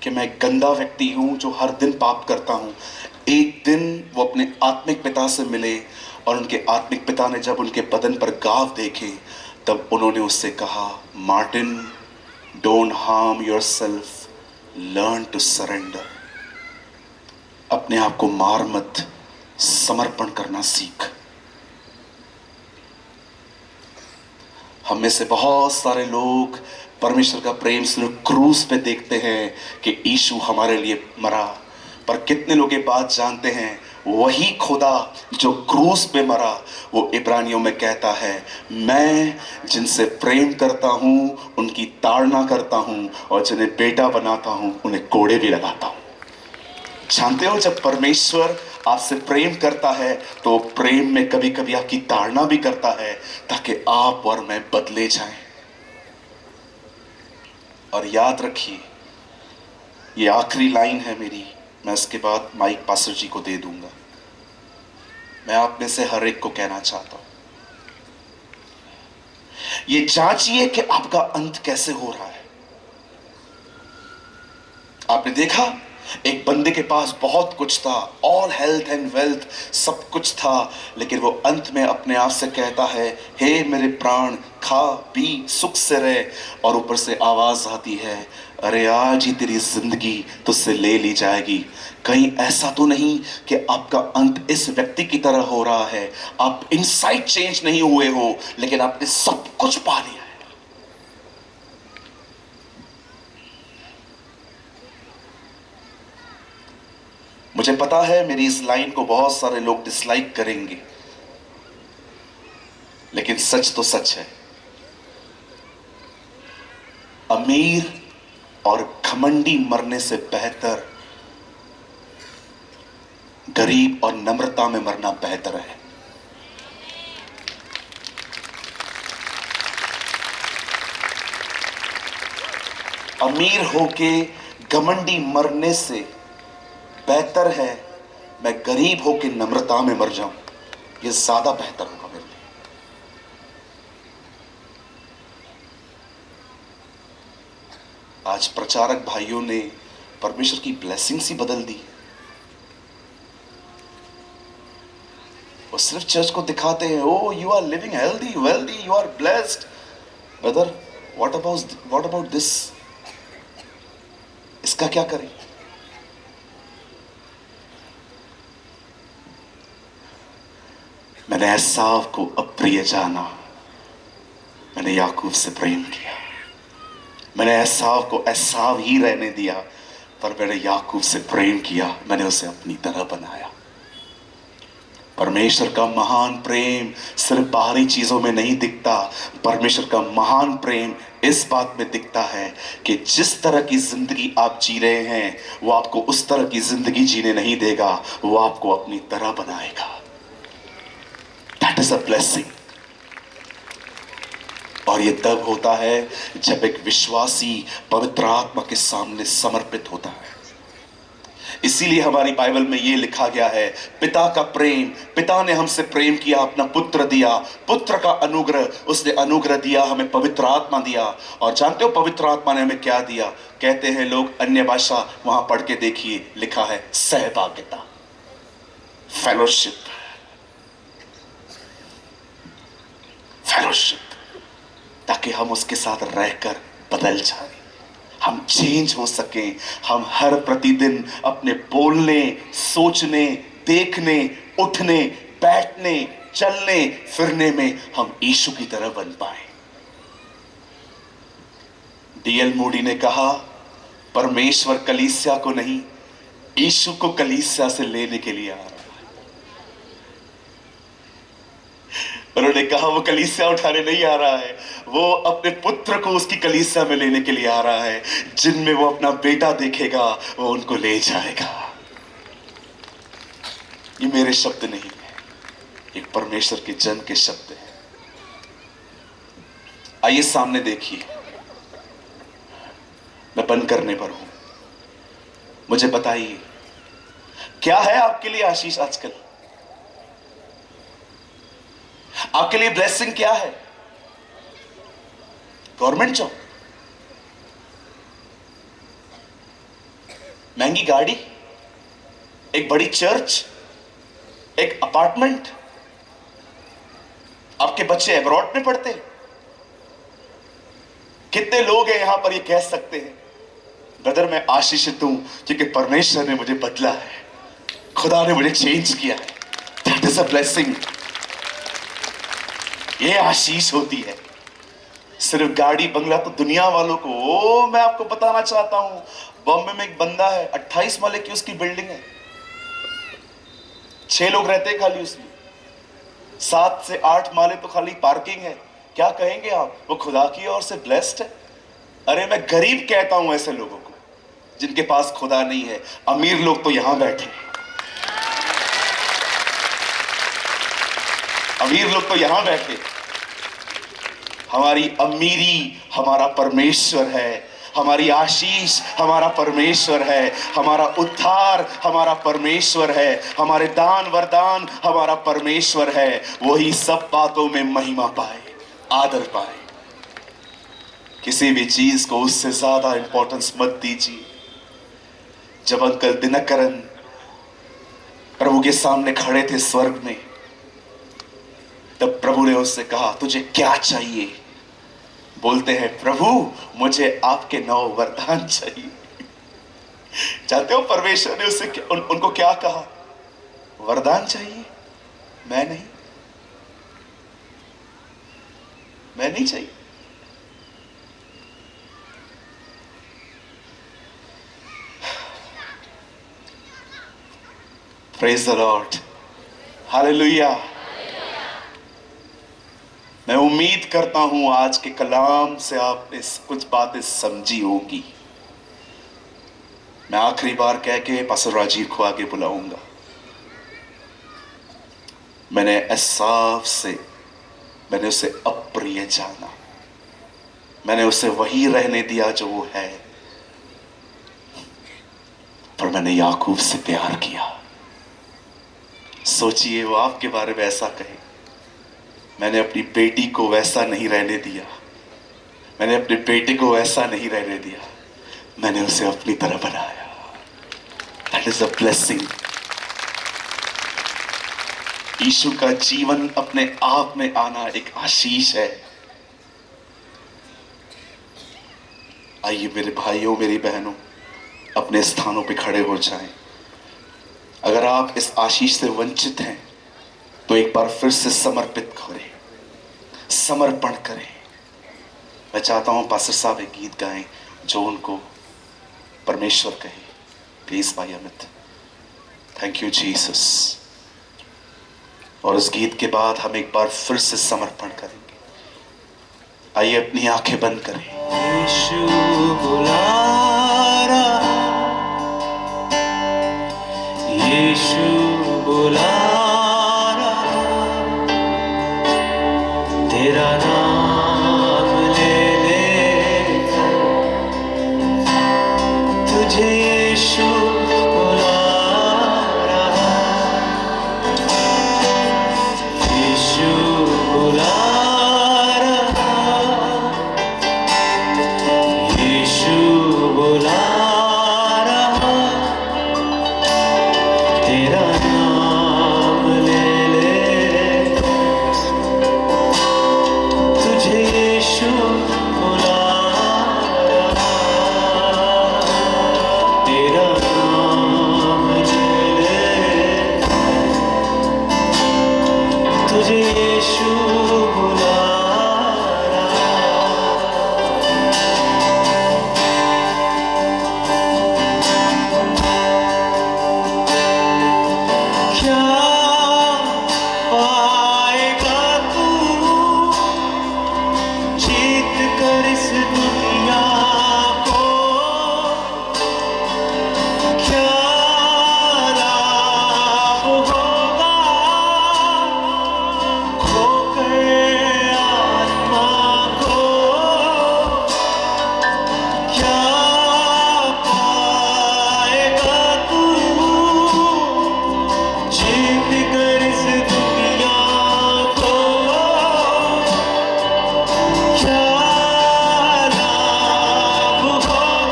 कि मैं गंदा व्यक्ति हूं जो हर दिन पाप करता हूं। एक दिन वो अपने आत्मिक पिता से मिले और उनके आत्मिक पिता ने जब उनके बदन पर घाव देखे, तब उन्होंने उससे कहा, Martin, don't harm yourself, learn to surrender. अपने आप को मार मत, समर्पण करना सीख। हम में से बहुत सारे लोग परमेश्वर का प्रेम सिर्फ क्रूस पे देखते हैं कि यीशु हमारे लिए मरा, पर कितने लोग ये बात जानते हैं वही खुदा जो क्रूस पे मरा, वो इब्रानियों में कहता है, मैं जिनसे प्रेम करता हूं उनकी ताड़ना करता हूं और जिन्हें बेटा बनाता हूं उन्हें कोड़े भी लगाता हूं। जानते हो जब परमेश्वर आपसे प्रेम करता है तो प्रेम में कभी कभी आपकी ताड़ना भी करता है ताकि आप और मैं बदले जाएं। और याद रखिए ये आखिरी लाइन है मेरी, मैं इसके बाद माइक पास्टर जी को दे दूंगा। मैं आप में से हर एक को कहना चाहता हूं, ये जांचिए कि आपका अंत कैसे हो रहा है। आपने देखा एक बंदे के पास बहुत कुछ था, ऑल हेल्थ एंड वेल्थ, सब कुछ था, लेकिन वो अंत में अपने आप से कहता है, हे मेरे प्राण, खा पी सुख से रहे। और ऊपर से आवाज आती है, अरे आज ही तेरी जिंदगी तुझसे ले ली जाएगी। कहीं ऐसा तो नहीं कि आपका अंत इस व्यक्ति की तरह हो रहा है, आप इनसाइड चेंज नहीं हुए हो, लेकिन आपने सब कुछ पा लिया है। मुझे पता है मेरी इस लाइन को बहुत सारे लोग डिसलाइक करेंगे, लेकिन सच तो सच है। अमीर और घमंडी मरने से बेहतर गरीब और नम्रता में मरना बेहतर है। अमीर होके घमंडी मरने से बेहतर है मैं गरीब होके नम्रता में मर जाऊं, यह ज्यादा बेहतर होगा मेरे लिए। आज प्रचारक भाइयों ने परमेश्वर की ब्लेसिंग्स ही बदल दी। वो सिर्फ चर्च को दिखाते हैं, oh you are living healthy wealthy, you are blessed. Brother, what about this? इसका क्या करें? मैंने एसाव को अप्रिय जाना, मैंने याकूब से प्रेम किया। मैंने एसाव को एसाव ही रहने दिया, पर मैंने याकूब से प्रेम किया, मैंने उसे अपनी तरह बनाया। परमेश्वर का महान प्रेम सिर्फ बाहरी चीजों में नहीं दिखता, परमेश्वर का महान प्रेम इस बात में दिखता है कि जिस तरह की जिंदगी आप जी रहे हैं, वो आपको उस तरह की जिंदगी जीने नहीं देगा, वो आपको अपनी तरह बनाएगा। That is a blessing। और ये तब होता है जब एक विश्वासी पवित्र आत्मा के सामने समर्पित होता है। इसीलिए हमारी बाइबल में ये लिखा गया है, पिता का प्रेम, पिता ने हमसे प्रेम किया, अपना पुत्र दिया, पुत्र का अनुग्रह, उसने अनुग्रह दिया, हमें पवित्र आत्मा दिया। और जानते हो पवित्र आत्मा ने हमें क्या दिया? कहते हैं लोग, अन्य भाषा वहां पढ़ के देखिए, लिखा है सहभागिता, फेलोशिप। फेलोशिप, ताकि हम उसके साथ रहकर बदल जाए, हम चेंज हो सके। हम हर प्रतिदिन अपने बोलने, सोचने, देखने, उठने, बैठने, चलने फिरने में हम यीशु की तरह बन पाए। डीएल मूडी ने कहा, परमेश्वर कलीसिया को नहीं, यीशु को कलीसिया से लेने के लिए आ रहा है। उन्होंने कहा वो कलीसिया उठाने नहीं आ रहा है, वो अपने पुत्र को उसकी कलीसिया में लेने के लिए आ रहा है। जिनमें वो अपना बेटा देखेगा, वो उनको ले जाएगा। ये मेरे शब्द नहीं है, एक परमेश्वर के जन के शब्द हैं। आइए सामने देखिए, मैं बंद करने पर हूं। मुझे बताइए, क्या है आपके लिए आशीष आजकल? आपके लिए ब्लेसिंग क्या है? गवर्नमेंट जॉब, महंगी गाड़ी, एक बड़ी चर्च, एक अपार्टमेंट? आपके बच्चे अब्रॉड में पढ़ते? कितने लोग हैं यहां पर ये कह सकते हैं, ब्रदर मैं आशीषित हूं क्योंकि परमेश्वर ने मुझे बदला है, खुदा ने मुझे चेंज किया है। That is a blessing. ये आशीष होती है। सिर्फ गाड़ी बंगला तो दुनिया वालों को, मैं आपको बताना चाहता हूं, बॉम्बे में एक बंदा है, 28 माले की उसकी बिल्डिंग है, 6 लोग रहते हैं खाली उसमें, 7 से 8 माले तो खाली पार्किंग है। क्या कहेंगे आप, वो खुदा की ओर से ब्लेस्ड है? अरे मैं गरीब कहता हूं ऐसे लोगों को जिनके पास खुदा नहीं है। अमीर लोग तो यहां बैठे हैं, अमीर लोग तो यहां बैठे। हमारी अमीरी हमारा परमेश्वर है, हमारी आशीष हमारा परमेश्वर है, हमारा उद्धार हमारा परमेश्वर है, हमारे दान वरदान हमारा परमेश्वर है। वही सब बातों में महिमा पाए, आदर पाए। किसी भी चीज को उससे ज्यादा इंपॉर्टेंस मत दीजिए। जब अंकल दिनकरन प्रभु के सामने खड़े थे स्वर्ग में, तब प्रभु ने उससे कहा, तुझे क्या चाहिए? बोलते हैं, प्रभु मुझे आपके 9 वरदान चाहिए। जानते हो परमेश्वर ने उससे उनको क्या कहा? वरदान चाहिए? मैं नहीं चाहिए। Praise the Lord, hallelujah. मैं उम्मीद करता हूं आज के कलाम से आपने कुछ बातें समझी होगी। मैं आखिरी बार कह के पास्टर राजीव को आगे बुलाऊंगा। मैंने एसाव से मैंने उसे अप्रिय जाना, मैंने उसे वही रहने दिया जो वो है, पर मैंने याकूब से प्यार किया। सोचिए वो आपके बारे में ऐसा कहे, मैंने अपनी बेटी को वैसा नहीं रहने दिया, मैंने अपने बेटे को वैसा नहीं रहने दिया, मैंने उसे अपनी तरह बनाया। That is a blessing. Yeshu का जीवन अपने आप में आना एक आशीष है। आइए मेरे भाइयों, मेरी बहनों, अपने स्थानों पे खड़े हो जाएं। अगर आप इस आशीष से वंचित हैं तो एक बार फिर से समर्पित करें, समर्पण करें। मैं चाहता हूं पास्टर साहब एक गीत गाएं जो उनको परमेश्वर कहे। प्लीज भाई अमित। Thank you Jesus. और उस गीत के बाद हम एक बार फिर से समर्पण करेंगे। आइए अपनी आंखें बंद करें। यीशु बुला रहा, यीशु बुला रहा, तेरा नाम ले ले, तुझे यीशु बुला रहा, यीशु बुला रहा, यीशु बुला रहा, तेरा नाम ले ले, तुझे यीशु बुला रहा, तेरा नाम ले ले, तुझे यीशु बुला रहा। क्या पाएगा तू जीत कर इस दुनिया को? क्या लाभ होगा खोकर आत्मा को? क्या पाएगा तू जीत कर इस दुनिया को? क्या लाभ होगा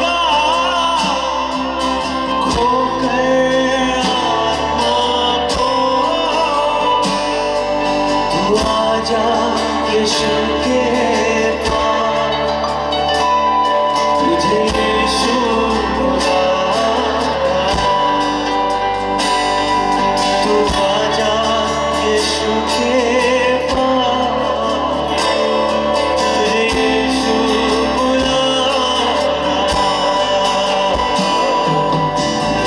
खोकर आत्मा को? तू आजा यीशु के पास, तुझे यीशु बुला रहा, तू आजा यीशु के पास, तुझे यीशु बुला रहा,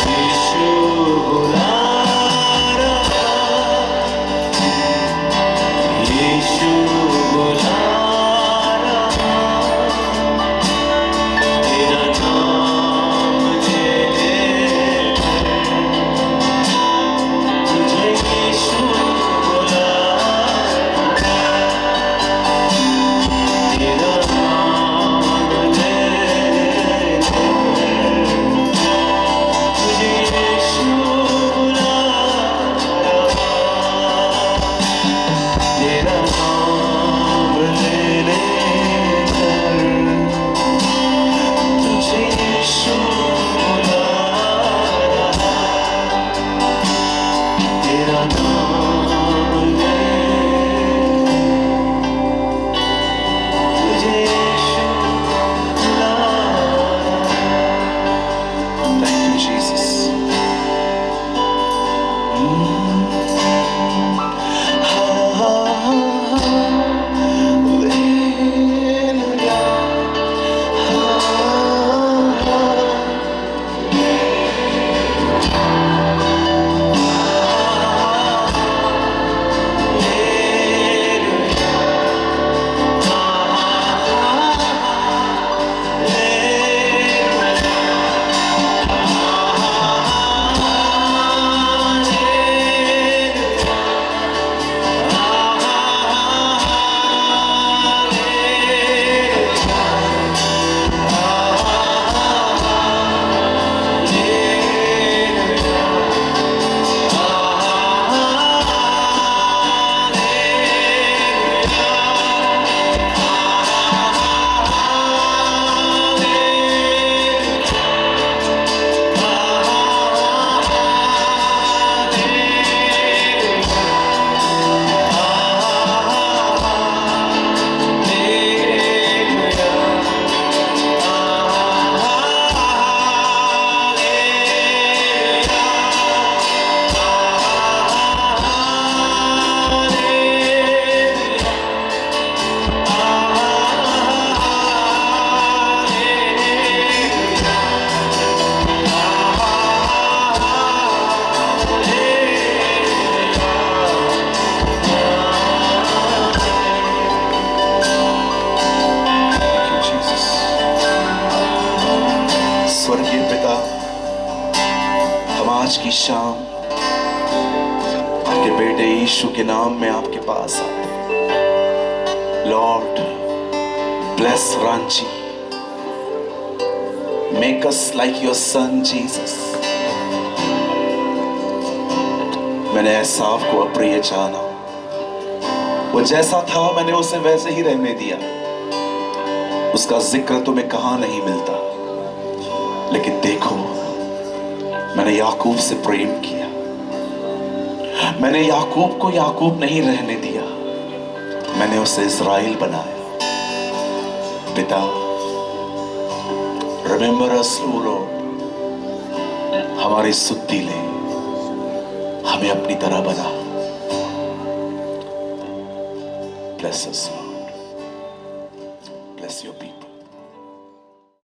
यीशु बुला रहा, यीशु बुला हम आज की शाम आपके बेटे यीशु के नाम में आपके पास आते हैं। Lord, bless Ranchi, make us like your son Jesus. मैंने एसाव को अप्रिय जाना, वो जैसा था मैंने उसे वैसे ही रहने दिया। उसका जिक्र तुम्हें कहां नहीं मिलता, लेकिन देखो मैंने याकूब से प्रेम किया। मैंने याकूब को याकूब नहीं रहने दिया, मैंने उसे इज़राइल बनाया। पिता, रिमेंबर अस लॉर्ड, हमारी सुधि ले, हमें अपनी तरह बना। Bless us.